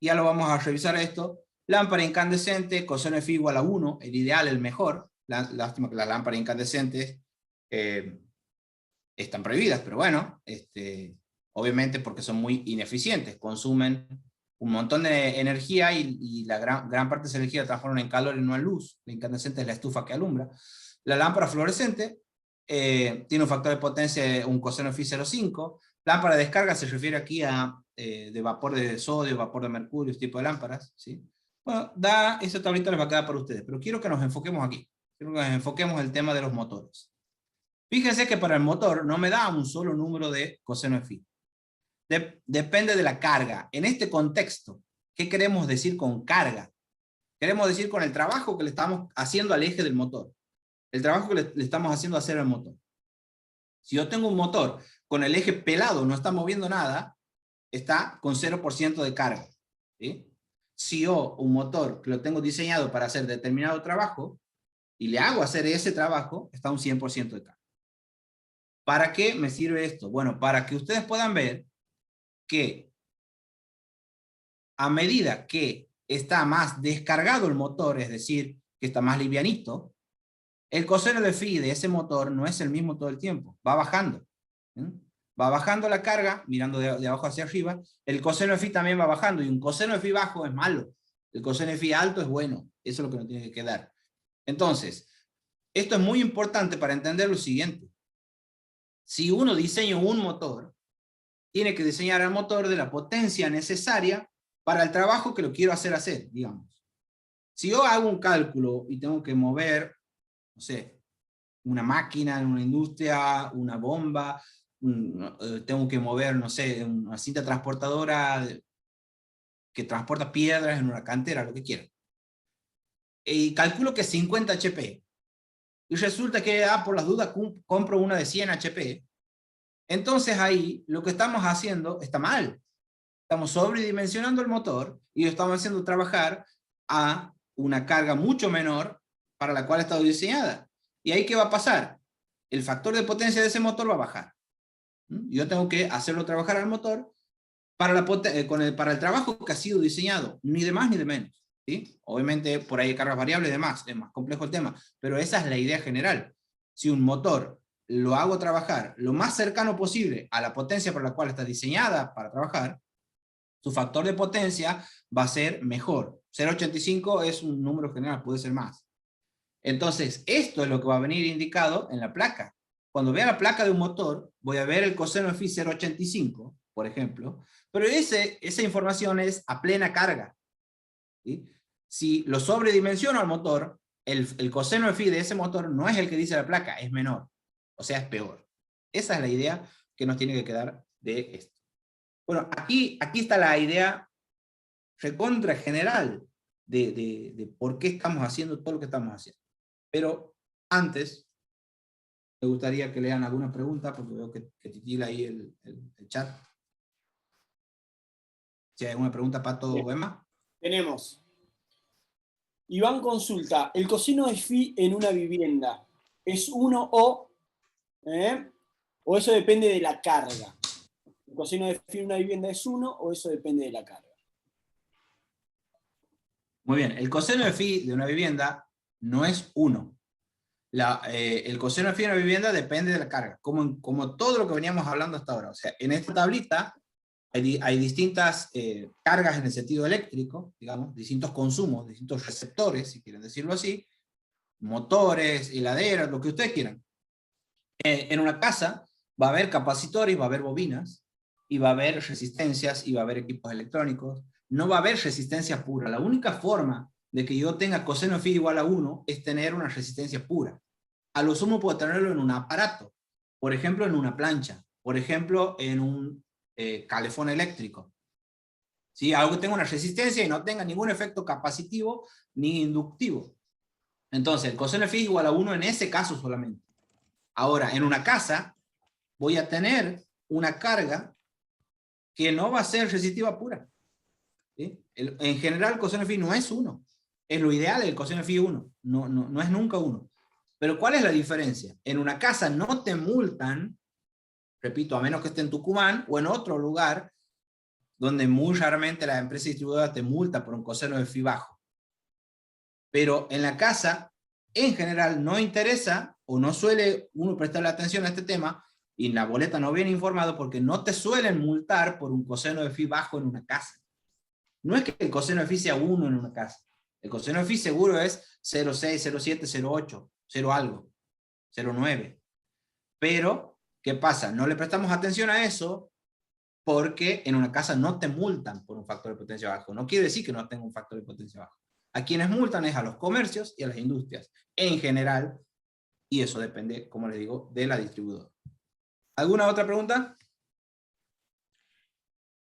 Ya lo vamos a revisar esto. Lámpara incandescente, coseno de phi igual a 1, el ideal, el mejor. Lástima que las lámparas incandescentes están prohibidas, pero bueno, obviamente porque son muy ineficientes, consumen un montón de energía y la gran parte de esa energía la transforman en calor y no en luz. La incandescente es la estufa que alumbra. La lámpara fluorescente tiene un factor de potencia, un coseno de phi 0,5. Lámpara de descarga se refiere aquí a de vapor de sodio, vapor de mercurio, este tipo de lámparas, ¿sí? Bueno, esa tablita les va a quedar para ustedes, pero quiero que nos enfoquemos aquí. Quiero que nos enfoquemos en el tema de los motores. Fíjense que para el motor no me da un solo número de coseno de phi. Depende de la carga. En este contexto, ¿qué queremos decir con carga? Queremos decir con el trabajo que le estamos haciendo al eje del motor. El trabajo que le estamos haciendo hacer al motor. Si yo tengo un motor con el eje pelado, no está moviendo nada, está con 0% de carga. ¿Sí? Si yo, un motor que lo tengo diseñado para hacer determinado trabajo, y le hago hacer ese trabajo, está un 100% de carga. ¿Para qué me sirve esto? Bueno, para que ustedes puedan ver que a medida que está más descargado el motor, es decir, que está más livianito, el coseno de phi de ese motor no es el mismo todo el tiempo, va bajando. Va bajando la carga, mirando de abajo hacia arriba, el coseno de phi también va bajando, y un coseno de phi bajo es malo, el coseno de phi alto es bueno, eso es lo que nos tiene que quedar. Entonces, esto es muy importante para entender lo siguiente. Si uno diseña un motor, tiene que diseñar el motor de la potencia necesaria para el trabajo que lo quiero hacer, digamos. Si yo hago un cálculo y tengo que mover, no sé, una máquina en una industria, una bomba, tengo que mover, no sé, una cinta transportadora que transporta piedras en una cantera, lo que quiera. Y calculo que 50 HP. Y resulta que, por las dudas, compro una de 100 HP. Entonces ahí lo que estamos haciendo está mal. Estamos sobredimensionando el motor y lo estamos haciendo trabajar a una carga mucho menor para la cual ha estado diseñada. ¿Y ahí qué va a pasar? El factor de potencia de ese motor va a bajar. Yo tengo que hacerlo trabajar al motor para el trabajo que ha sido diseñado, ni de más ni de menos. ¿Sí? Obviamente por ahí hay cargas variables y demás, es más complejo el tema, pero esa es la idea general. Si un motor lo hago trabajar lo más cercano posible a la potencia para la cual está diseñada para trabajar, su factor de potencia va a ser mejor. 0,85 es un número general, puede ser más. Entonces, esto es lo que va a venir indicado en la placa. Cuando vea la placa de un motor, voy a ver el coseno de phi 0,85, por ejemplo, pero esa información es a plena carga. ¿Sí? Si lo sobredimensiono al motor, el coseno de phi de ese motor no es el que dice la placa, es menor. O sea, es peor. Esa es la idea que nos tiene que quedar de esto. Bueno, aquí está la idea recontra general de por qué estamos haciendo todo lo que estamos haciendo. Pero antes, me gustaría que lean alguna pregunta, porque veo que titila ahí el chat. Si hay alguna pregunta, Pato o Emma. Tenemos. Iván consulta, ¿el coseno de phi en una vivienda es 1 o eso depende de la carga? ¿El coseno de phi en una vivienda es 1 o eso depende de la carga? Muy bien, el coseno de phi de una vivienda no es 1. El coseno de phi de una vivienda depende de la carga, como todo lo que veníamos hablando hasta ahora. O sea, en esta tablita hay distintas cargas en el sentido eléctrico, digamos, distintos consumos, distintos receptores, si quieren decirlo así, motores, heladeras, lo que ustedes quieran. En una casa va a haber capacitores, va a haber bobinas, y va a haber resistencias, y va a haber equipos electrónicos. No va a haber resistencia pura. La única forma de que yo tenga coseno de phi igual a 1 es tener una resistencia pura. A lo sumo puedo tenerlo en un aparato, por ejemplo en una plancha, por ejemplo en un calefón eléctrico. ¿Sí? Algo que tenga una resistencia y no tenga ningún efecto capacitivo ni inductivo. Entonces el coseno de phi igual a 1 en ese caso solamente. Ahora, en una casa voy a tener una carga que no va a ser resistiva pura. ¿Sí? En general el coseno de phi no es 1. Es lo ideal, el coseno de phi 1. No es nunca 1. Pero ¿cuál es la diferencia? En una casa no te multan, repito, a menos que esté en Tucumán o en otro lugar donde muy raramente la empresa distribuidora te multa por un coseno de phi bajo. Pero en la casa, en general, no interesa o no suele uno prestarle atención a este tema, y en la boleta no viene informado porque no te suelen multar por un coseno de phi bajo en una casa. No es que el coseno de phi sea 1 en una casa. El coseno de phi seguro es 0,6, 0,7, 0,8, 0 algo, 0,9. Pero, ¿qué pasa? No le prestamos atención a eso porque en una casa no te multan por un factor de potencia bajo. No quiere decir que no tenga un factor de potencia bajo. A quienes multan es a los comercios y a las industrias, en general, y eso depende, como les digo, de la distribuidora. ¿Alguna otra pregunta?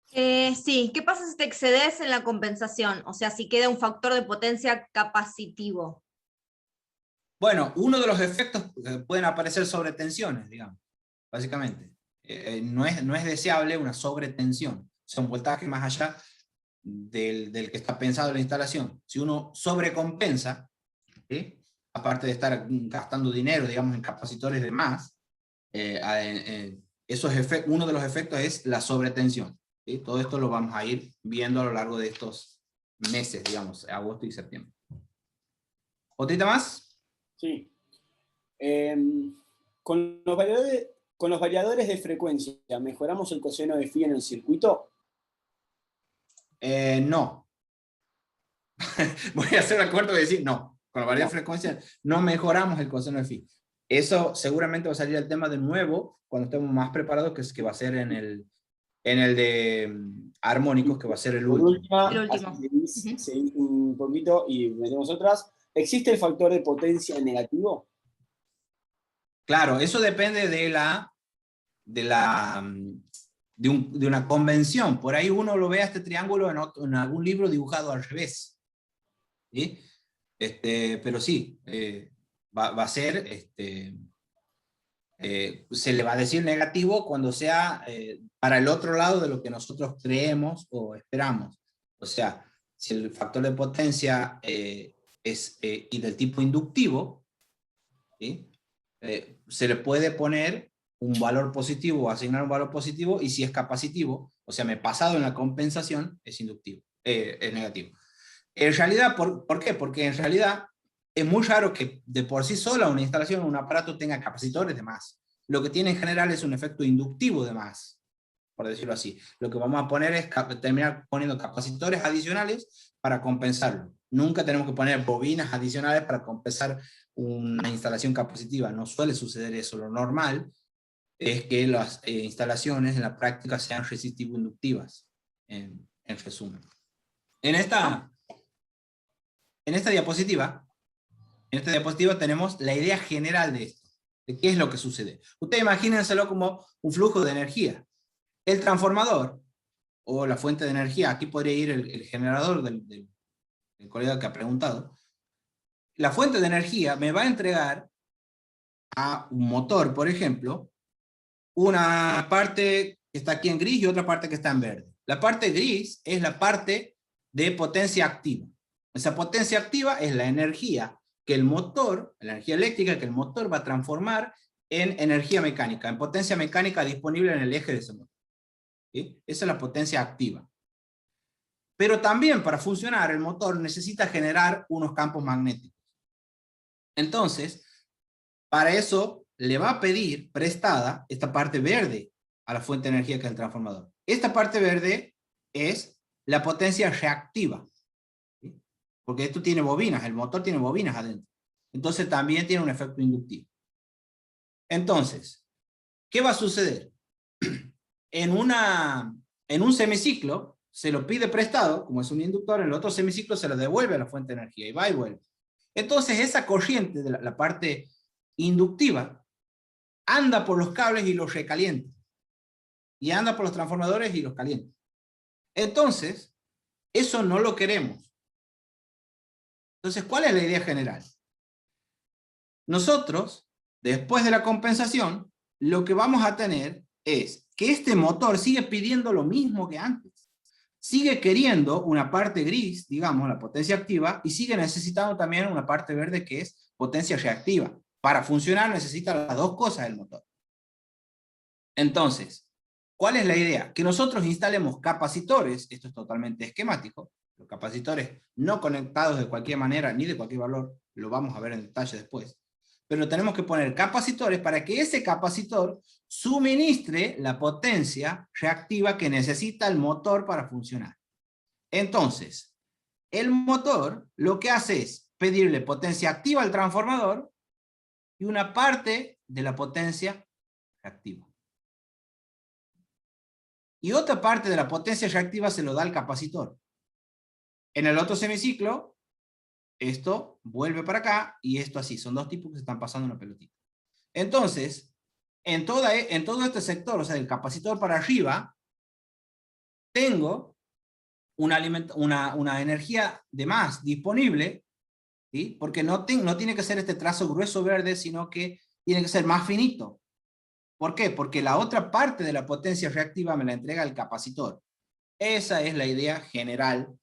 Sí, ¿qué pasa si te excedes en la compensación? O sea, si queda un factor de potencia capacitivo. Bueno, uno de los efectos pueden aparecer sobretensiones, digamos, básicamente. No es deseable una sobretensión, o sea, un voltaje más allá del que está pensado en la instalación. Si uno sobrecompensa, ¿sí? Aparte de estar gastando dinero, digamos, en capacitores de más, uno de los efectos es la sobretensión. ¿Sí? Todo esto lo vamos a ir viendo a lo largo de estos meses, digamos, agosto y septiembre. ¿Otrita más? Sí. Con los variadores de frecuencia, ¿mejoramos el coseno de phi en el circuito? No. Voy a hacer un acuerdo de decir no. Con la variedad de frecuencia no mejoramos el coseno de phi. Eso seguramente va a salir el tema de nuevo cuando estemos más preparados, que va a ser en el En el de armónicos, que va a ser el Por último. última, El último. así seguís un poquito y metemos otras. ¿Existe el factor de potencia negativo? Claro, eso depende de una convención. Por ahí uno lo ve a este triángulo en algún libro dibujado al revés. ¿Sí? Pero sí, va a ser, se le va a decir negativo cuando sea para el otro lado de lo que nosotros creemos o esperamos. O sea, si el factor de potencia es y del tipo inductivo, ¿sí? Se le puede poner un valor positivo o asignar un valor positivo, y si es capacitivo, o sea, me he pasado en la compensación, es inductivo, es negativo. En realidad, ¿por qué? Porque en realidad es muy raro que de por sí sola una instalación o un aparato tenga capacitores de más. Lo que tiene en general es un efecto inductivo de más, por decirlo así. Lo que vamos a poner es terminar poniendo capacitores adicionales para compensarlo. Nunca tenemos que poner bobinas adicionales para compensar una instalación capacitiva. No suele suceder eso. Lo normal es que las instalaciones en la práctica sean resistivo-inductivas, en resumen. En esta diapositiva tenemos la idea general de esto, de qué es lo que sucede. Ustedes imagínenselo como un flujo de energía. El transformador, o la fuente de energía, aquí podría ir el generador del colega que ha preguntado. La fuente de energía me va a entregar a un motor, por ejemplo, una parte que está aquí en gris y otra parte que está en verde. La parte gris es la parte de potencia activa. Esa potencia activa es la energía que el motor, la energía eléctrica que el motor va a transformar en energía mecánica, en potencia mecánica disponible en el eje de ese motor. ¿Sí? Esa es la potencia activa. Pero también para funcionar el motor necesita generar unos campos magnéticos. Entonces, para eso le va a pedir prestada esta parte verde a la fuente de energía que es el transformador. Esta parte verde es la potencia reactiva, ¿sí? Porque esto tiene bobinas, el motor tiene bobinas adentro. Entonces también tiene un efecto inductivo. Entonces, ¿qué va a suceder? En un semiciclo se lo pide prestado, como es un inductor, en el otro semiciclo se lo devuelve a la fuente de energía y va y vuelve. Entonces esa corriente de la parte inductiva anda por los cables y los recalienta. Y anda por los transformadores y los calienta. Entonces, eso no lo queremos. Entonces, ¿cuál es la idea general? Nosotros, después de la compensación, lo que vamos a tener es que este motor sigue pidiendo lo mismo que antes. Sigue queriendo una parte gris, digamos, la potencia activa, y sigue necesitando también una parte verde que es potencia reactiva. Para funcionar necesita las dos cosas del motor. Entonces, ¿cuál es la idea? Que nosotros instalemos capacitores, esto es totalmente esquemático, los capacitores no conectados de cualquier manera ni de cualquier valor, lo vamos a ver en detalle después, pero tenemos que poner capacitores para que ese capacitor suministre la potencia reactiva que necesita el motor para funcionar. Entonces, el motor lo que hace es pedirle potencia activa al transformador y una parte de la potencia reactiva. Y otra parte de la potencia reactiva se lo da al capacitor. En el otro semiciclo, esto vuelve para acá y esto así. Son dos tipos que se están pasando una pelotita. Entonces, en todo este sector, o sea, del capacitor para arriba, tengo una energía de más disponible, ¿sí? Porque no tiene que ser este trazo grueso verde, sino que tiene que ser más finito. ¿Por qué? Porque la otra parte de la potencia reactiva me la entrega el capacitor. Esa es la idea general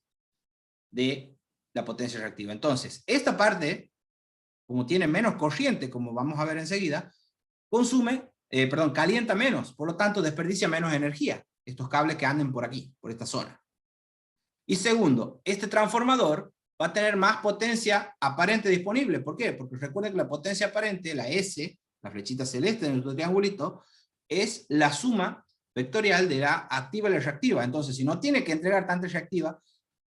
de la potencia reactiva. Entonces, esta parte, como tiene menos corriente, como vamos a ver enseguida, calienta menos, por lo tanto desperdicia menos energía, estos cables que anden por aquí, por esta zona. Y segundo, este transformador va a tener más potencia aparente disponible. ¿Por qué? Porque recuerden que la potencia aparente, la S, la flechita celeste en nuestro triangulito, es la suma vectorial de la activa y la reactiva. Entonces, si no tiene que entregar tanta reactiva,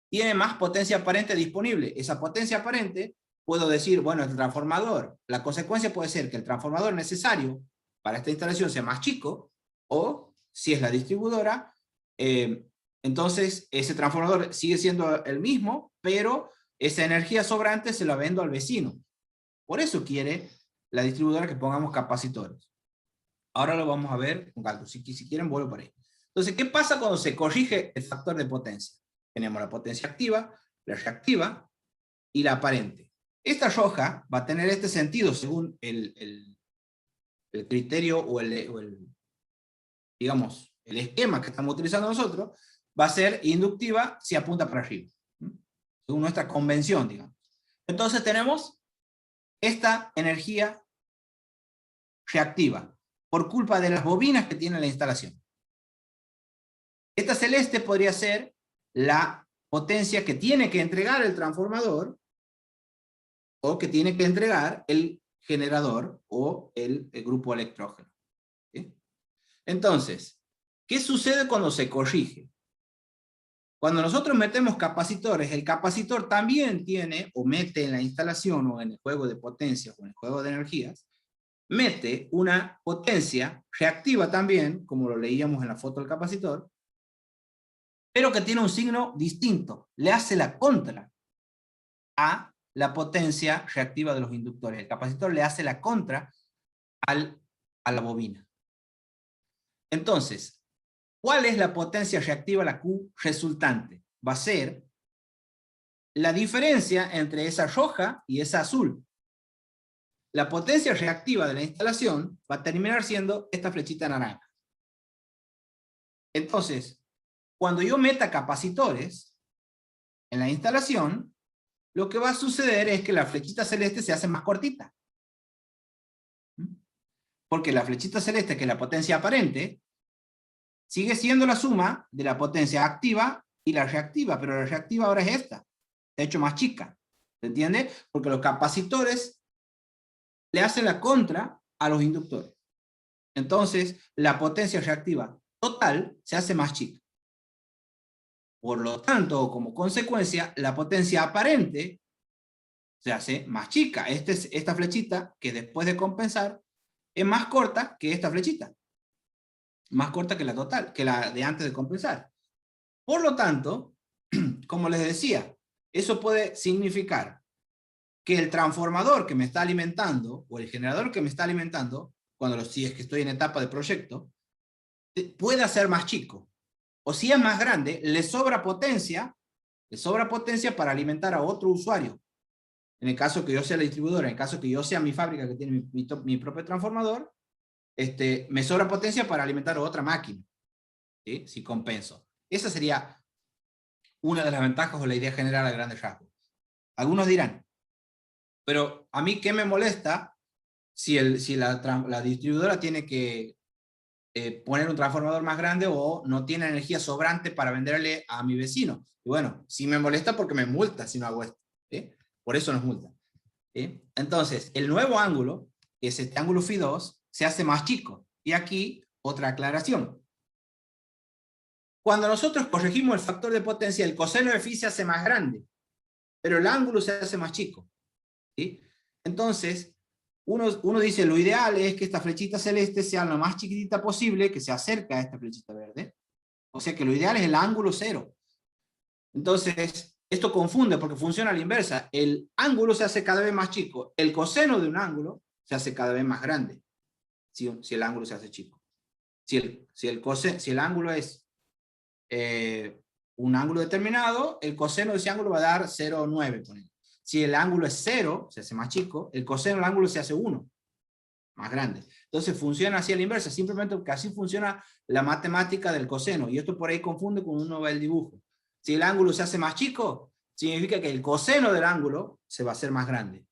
tiene más potencia aparente disponible. Esa potencia aparente, puedo decir, bueno, el transformador, la consecuencia puede ser que el transformador necesario para esta instalación sea más chico, o si es la distribuidora, entonces ese transformador sigue siendo el mismo, pero esa energía sobrante se la vendo al vecino. Por eso quiere la distribuidora que pongamos capacitores. Ahora lo vamos a ver con cálculo. Si quieren, vuelvo por ahí. Entonces, ¿qué pasa cuando se corrige el factor de potencia? Tenemos la potencia activa, la reactiva y la aparente. Esta roja va a tener este sentido según el criterio o digamos, el esquema que estamos utilizando nosotros, va a ser inductiva si apunta para arriba, según nuestra convención, digamos. Entonces tenemos esta energía reactiva, por culpa de las bobinas que tiene la instalación. Esta celeste podría ser la potencia que tiene que entregar el transformador, o que tiene que entregar el generador, o el grupo electrógeno. ¿Sí? Entonces, ¿qué sucede cuando se corrige? Cuando nosotros metemos capacitores, el capacitor también tiene, o mete en la instalación, o en el juego de potencias, o en el juego de energías, mete una potencia reactiva también, como lo leíamos en la foto del capacitor, pero que tiene un signo distinto, le hace la contra a la potencia reactiva de los inductores. El capacitor le hace la contra a la bobina. Entonces, ¿cuál es la potencia reactiva, la Q resultante? Va a ser la diferencia entre esa roja y esa azul. La potencia reactiva de la instalación va a terminar siendo esta flechita naranja. Entonces, cuando yo meta capacitores en la instalación, lo que va a suceder es que la flechita celeste se hace más cortita. Porque la flechita celeste, que es la potencia aparente, sigue siendo la suma de la potencia activa y la reactiva, pero la reactiva ahora es esta, de hecho más chica. ¿Se entiende? Porque los capacitores le hacen la contra a los inductores. Entonces, la potencia reactiva total se hace más chica. Por lo tanto, como consecuencia, la potencia aparente se hace más chica. Esta flechita, que después de compensar, es más corta que esta flechita. Más corta que la total, que la de antes de compensar. Por lo tanto, como les decía, eso puede significar que el transformador que me está alimentando, o el generador que me está alimentando, si es que estoy en etapa de proyecto, pueda ser más chico. O si es más grande, le sobra potencia para alimentar a otro usuario. En el caso que yo sea la distribuidora, en el caso que yo sea mi fábrica que tiene mi propio transformador, me sobra potencia para alimentar a otra máquina, ¿sí? Si compenso. Esa sería una de las ventajas o la idea general a grandes rasgos. Algunos dirán, pero a mí ¿qué me molesta si la distribuidora tiene que poner un transformador más grande o no tiene energía sobrante para venderle a mi vecino? Y bueno, sí me molesta porque me multa si no hago esto, ¿sí? Por eso nos multa, ¿sí? Entonces, el nuevo ángulo, que es este ángulo Φ2, se hace más chico. Y aquí, otra aclaración. Cuando nosotros corregimos el factor de potencia, el coseno de Φ se hace más grande, pero el ángulo se hace más chico, ¿sí? Entonces, uno dice, lo ideal es que esta flechita celeste sea lo más chiquitita posible, que se acerque a esta flechita verde. O sea que lo ideal es el ángulo 0. Entonces, esto confunde porque funciona a la inversa. El ángulo se hace cada vez más chico. El coseno de un ángulo se hace cada vez más grande, si el ángulo se hace chico. Si el ángulo es un ángulo determinado, el coseno de ese ángulo va a dar 0,9. Si el ángulo es 0, se hace más chico, el coseno del ángulo se hace 1, más grande. Entonces funciona así a la inversa, simplemente porque así funciona la matemática del coseno, y esto por ahí confunde cuando uno ve el dibujo. Si el ángulo se hace más chico, significa que el coseno del ángulo se va a hacer más grande.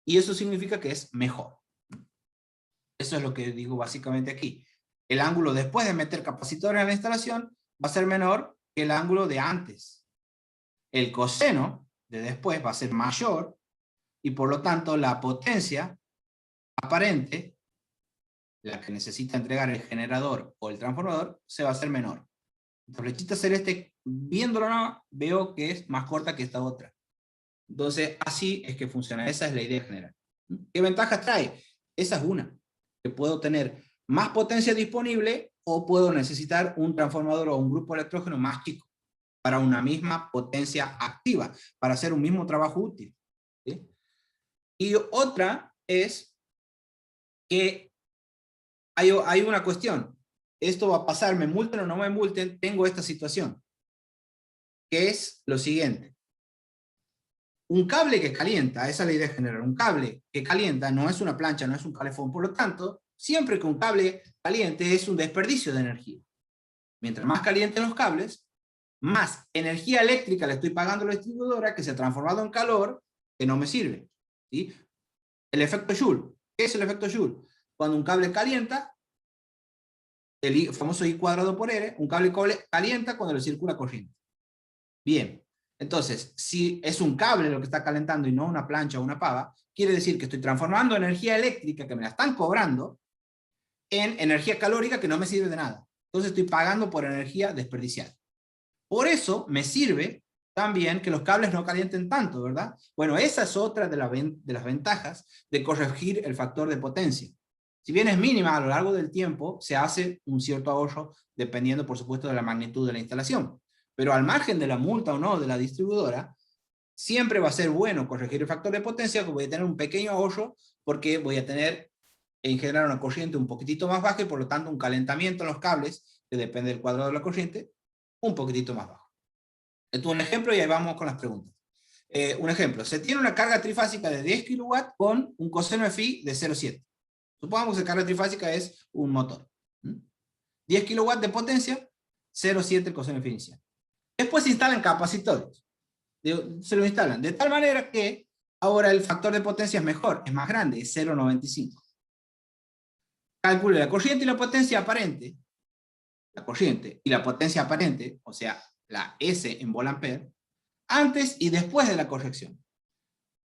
Y eso significa que es mejor. Eso es lo que digo básicamente aquí. El ángulo después de meter capacitores en la instalación va a ser menor que el ángulo de antes. El coseno de después va a ser mayor, y por lo tanto la potencia aparente, la que necesita entregar el generador o el transformador, se va a hacer menor. La flechita celeste, viéndolo no, veo que es más corta que esta otra. Entonces, así es que funciona. Esa es la idea general. ¿Qué ventajas trae? Esa es una. Que puedo tener más potencia disponible o puedo necesitar un transformador o un grupo electrógeno más chico para una misma potencia activa, para hacer un mismo trabajo útil. ¿Sí? Y otra es que hay una cuestión. Esto va a pasar, me multen o no me multen, tengo esta situación, que es lo siguiente. Un cable que calienta, esa es la idea general, un cable que calienta no es una plancha, no es un calefón, por lo tanto, siempre que un cable caliente es un desperdicio de energía. Mientras más calienten los cables, más energía eléctrica le estoy pagando a la distribuidora, que se ha transformado en calor, que no me sirve. ¿Sí? El efecto Joule. ¿Qué es el efecto Joule? Cuando un cable calienta, el famoso I cuadrado por R, un cable calienta cuando le circula corriente. Bien, entonces, si es un cable lo que está calentando y no una plancha o una pava, quiere decir que estoy transformando energía eléctrica que me la están cobrando en energía calórica que no me sirve de nada. Entonces estoy pagando por energía desperdiciada. Por eso me sirve también que los cables no calienten tanto, ¿verdad? Bueno, esa es otra de las ventajas de corregir el factor de potencia. Si bien es mínima a lo largo del tiempo, se hace un cierto ahorro dependiendo, por supuesto, de la magnitud de la instalación. Pero al margen de la multa o no de la distribuidora, siempre va a ser bueno corregir el factor de potencia, porque voy a tener un pequeño ahorro, porque voy a tener en general una corriente un poquitito más baja y por lo tanto un calentamiento en los cables, que depende del cuadrado de la corriente, un poquitito más bajo. Esto es un ejemplo y ahí vamos con las preguntas. Un ejemplo, se tiene una carga trifásica de 10 kW con un coseno de phi de 0,7. Supongamos que la carga trifásica es un motor. 10 kW de potencia, 0,7 el coseno de phi inicial. Después se instalan capacitores. Se lo instalan de tal manera que ahora el factor de potencia es mejor, es más grande, es 0,95. Calcule la corriente y la potencia aparente. La corriente y la potencia aparente, o sea, la S en volt-ampere, antes y después de la corrección.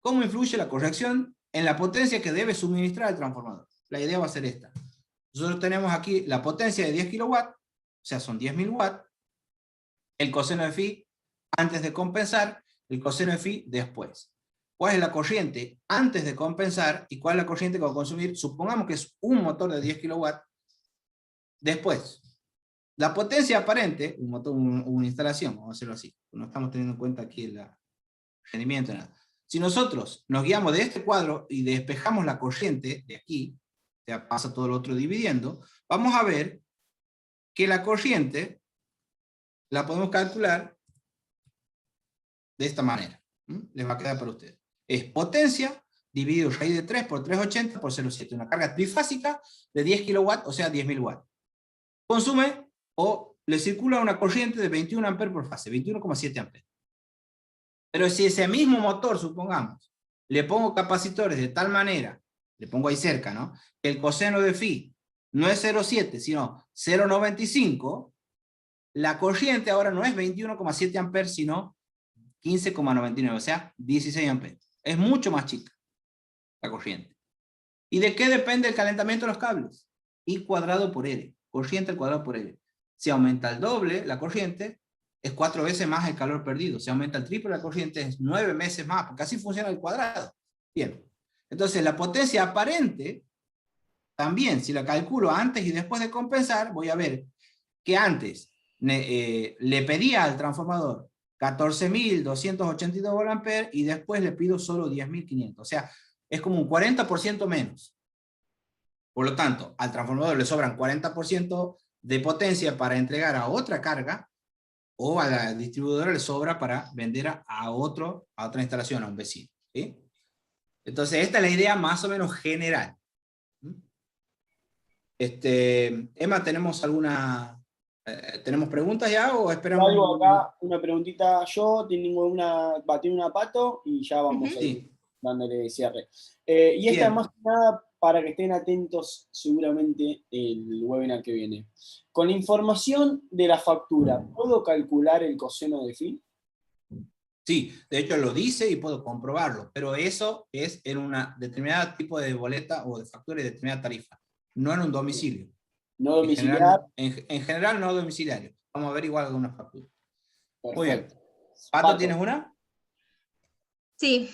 ¿Cómo influye la corrección en la potencia que debe suministrar el transformador? La idea va a ser esta. Nosotros tenemos aquí la potencia de 10 kW, o sea, son 10.000 watts, el coseno de phi antes de compensar, el coseno de phi después. ¿Cuál es la corriente antes de compensar y cuál es la corriente que va a consumir? Supongamos que es un motor de 10 kW después. La potencia aparente, un motor, una instalación, vamos a hacerlo así, no estamos teniendo en cuenta aquí el rendimiento, nada. Si nosotros nos guiamos de este cuadro y despejamos la corriente de aquí, o sea, pasa todo lo otro dividiendo, vamos a ver que la corriente la podemos calcular de esta manera. Les va a quedar para ustedes. Es potencia dividido raíz de 3 por 380 por 0,7. Una carga trifásica de 10 kW, o sea, 10.000 watts. Consume o le circula una corriente de 21 amperes por fase, 21,7 amperes. Pero si ese mismo motor, supongamos, le pongo capacitores de tal manera, le pongo ahí cerca, ¿no? Que el coseno de phi no es 0,7, sino 0,95, la corriente ahora no es 21,7 amperes, sino 15,99, o sea, 16 amperes. Es mucho más chica la corriente. ¿Y de qué depende el calentamiento de los cables? I cuadrado por R, corriente al cuadrado por R. Si aumenta el doble la corriente, es 4 veces más el calor perdido. Si aumenta el triple la corriente, es 9 veces más, porque así funciona el cuadrado. Bien. Entonces, la potencia aparente, también, si la calculo antes y después de compensar, voy a ver que antes le pedía al transformador 14.282 volt-ampere y después le pido solo 10.500. O sea, es como un 40% menos. Por lo tanto, al transformador le sobran 40% de potencia para entregar a otra carga, o a la distribuidora le sobra para vender a otra instalación, a un vecino. ¿Sí? Entonces, esta es la idea más o menos general. Emma, ¿tenemos alguna... ¿tenemos preguntas ya o esperamos? Algo acá, una preguntita yo, tengo una pato y ya vamos a ir dándole cierre. Y esta Bien. más que nada para que estén atentos seguramente el webinar que viene. Con la información de la factura, ¿puedo calcular el coseno de phi? Sí, de hecho lo dice y puedo comprobarlo, pero eso es en una determinada tipo de boleta o de factura y determinada tarifa, no en un domicilio. No domiciliar. En general no domiciliario. Vamos a ver igual algunas facturas. Muy bien. Perfecto. ¿Pato, tienes una? Sí.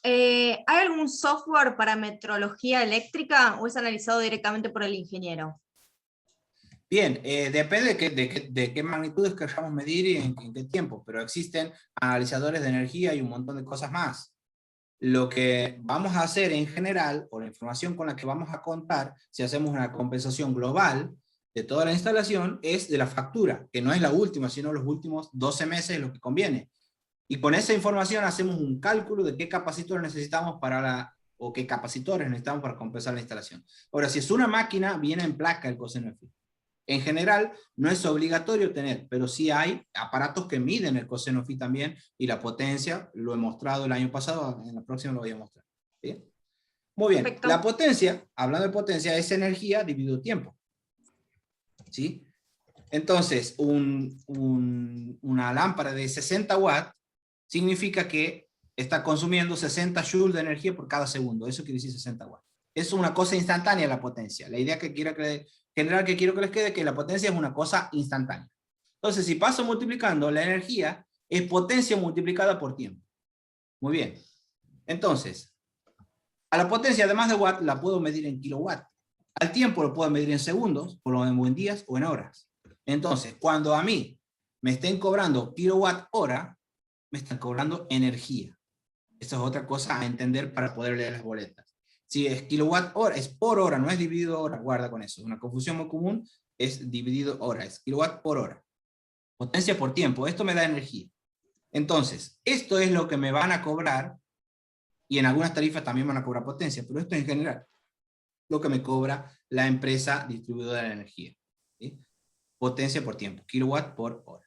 ¿Hay algún software para metrología eléctrica o es analizado directamente por el ingeniero? Bien, depende de qué magnitudes queramos medir y en qué tiempo, pero existen analizadores de energía y un montón de cosas más. Lo que vamos a hacer en general, o la información con la que vamos a contar, si hacemos una compensación global de toda la instalación, es de la factura, que no es la última, sino los últimos 12 meses lo que conviene. Y con esa información hacemos un cálculo de qué capacitores necesitamos o qué capacitores necesitamos para compensar la instalación. Ahora, si es una máquina, viene en placa el coseno phi. En general, no es obligatorio tener, pero sí hay aparatos que miden el coseno phi también, y la potencia, lo he mostrado el año pasado, en la próxima lo voy a mostrar. ¿Bien? Muy bien, Perfecto. la potencia, hablando de potencia, es energía dividido tiempo. ¿Sí? Entonces, una lámpara de 60 watts significa que está consumiendo 60 joules de energía por cada segundo. Eso quiere decir 60 watts. Es una cosa instantánea la potencia. La idea general que quiero que les quede es que la potencia es una cosa instantánea. Entonces, si paso multiplicando, la energía es potencia multiplicada por tiempo. Muy bien. Entonces, a la potencia, además de watt, la puedo medir en kilowatt. Al tiempo lo puedo medir en segundos, por lo menos en días o en horas. Entonces, cuando a mí me estén cobrando kilowatt hora, me están cobrando energía. Esa es otra cosa a entender para poder leer las boletas. Si es kilowatt hora, es por hora, no es dividido hora, guarda con eso. Una confusión muy común es dividido hora, es kilowatt por hora. Potencia por tiempo, esto me da energía. Entonces, esto es lo que me van a cobrar, y en algunas tarifas también van a cobrar potencia, pero esto en general, lo que me cobra la empresa distribuidora de energía. ¿Sí? Potencia por tiempo, kilowatt por hora.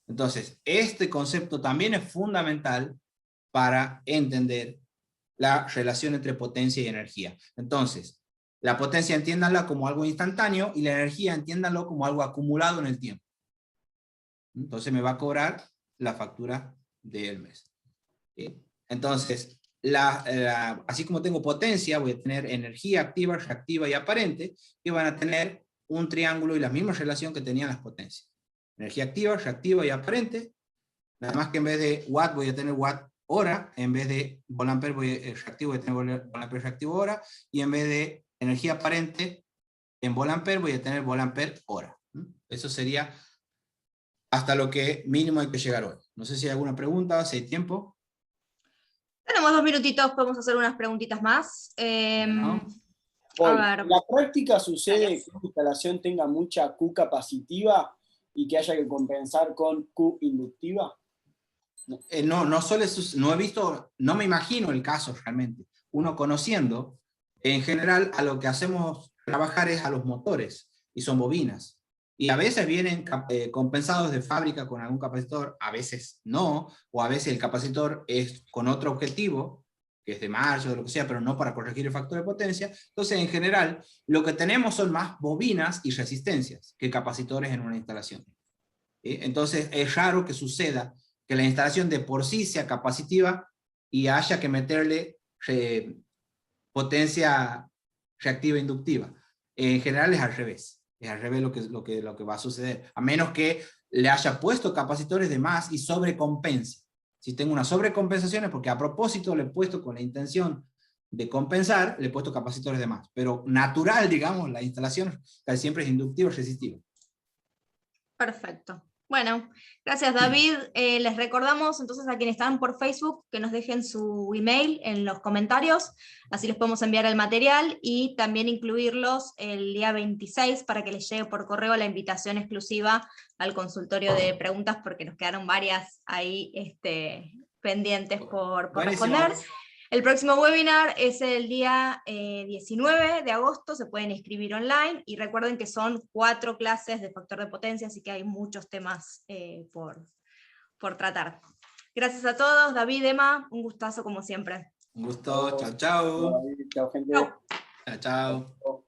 Entonces, este concepto también es fundamental para entender la relación entre potencia y energía. Entonces, la potencia entiéndanla como algo instantáneo y la energía entiéndanlo como algo acumulado en el tiempo. Entonces me va a cobrar la factura del mes. ¿Sí? Entonces, así como tengo potencia, voy a tener energía activa, reactiva y aparente, que van a tener un triángulo y la misma relación que tenían las potencias. Energía activa, reactiva y aparente, nada más que en vez de watt voy a tener watt hora, en vez de volampere reactivo voy a tener volampere reactivo hora, y en vez de energía aparente en volampere voy a tener volampere hora. Eso sería hasta lo que mínimo hay que llegar hoy. No sé si hay alguna pregunta, si hay tiempo. Tenemos 2 minutitos, podemos hacer unas preguntitas más. ¿No? A ver. En la práctica sucede que una instalación tenga mucha Q capacitiva y que haya que compensar con Q inductiva. No he visto, no me imagino el caso realmente. Uno conociendo, en general a lo que hacemos trabajar es a los motores, y son bobinas. Y a veces vienen compensados de fábrica con algún capacitor, a veces no, o a veces el capacitor es con otro objetivo, que es de marcha o lo que sea, pero no para corregir el factor de potencia. Entonces, en general, lo que tenemos son más bobinas y resistencias que capacitores en una instalación. Entonces, es raro que suceda que la instalación de por sí sea capacitiva y haya que meterle potencia reactiva inductiva. En general es al revés. Es al revés lo que va a suceder. A menos que le haya puesto capacitores de más y sobrecompense. Si tengo una sobrecompensación es porque a propósito le he puesto con la intención de compensar, le he puesto capacitores de más. Pero natural, digamos, la instalación casi siempre es inductiva o resistiva. Perfecto. Bueno, gracias David. Les recordamos entonces a quienes están por Facebook que nos dejen su email en los comentarios, así les podemos enviar el material y también incluirlos el día 26 para que les llegue por correo la invitación exclusiva al consultorio de preguntas, porque nos quedaron varias ahí pendientes por responder. El próximo webinar es el día 19 de agosto, se pueden inscribir online, y recuerden que son 4 clases de factor de potencia, así que hay muchos temas por tratar. Gracias a todos, David, Emma, un gustazo como siempre. Un gusto, chao, chao. Chao, gente. Chao, chao.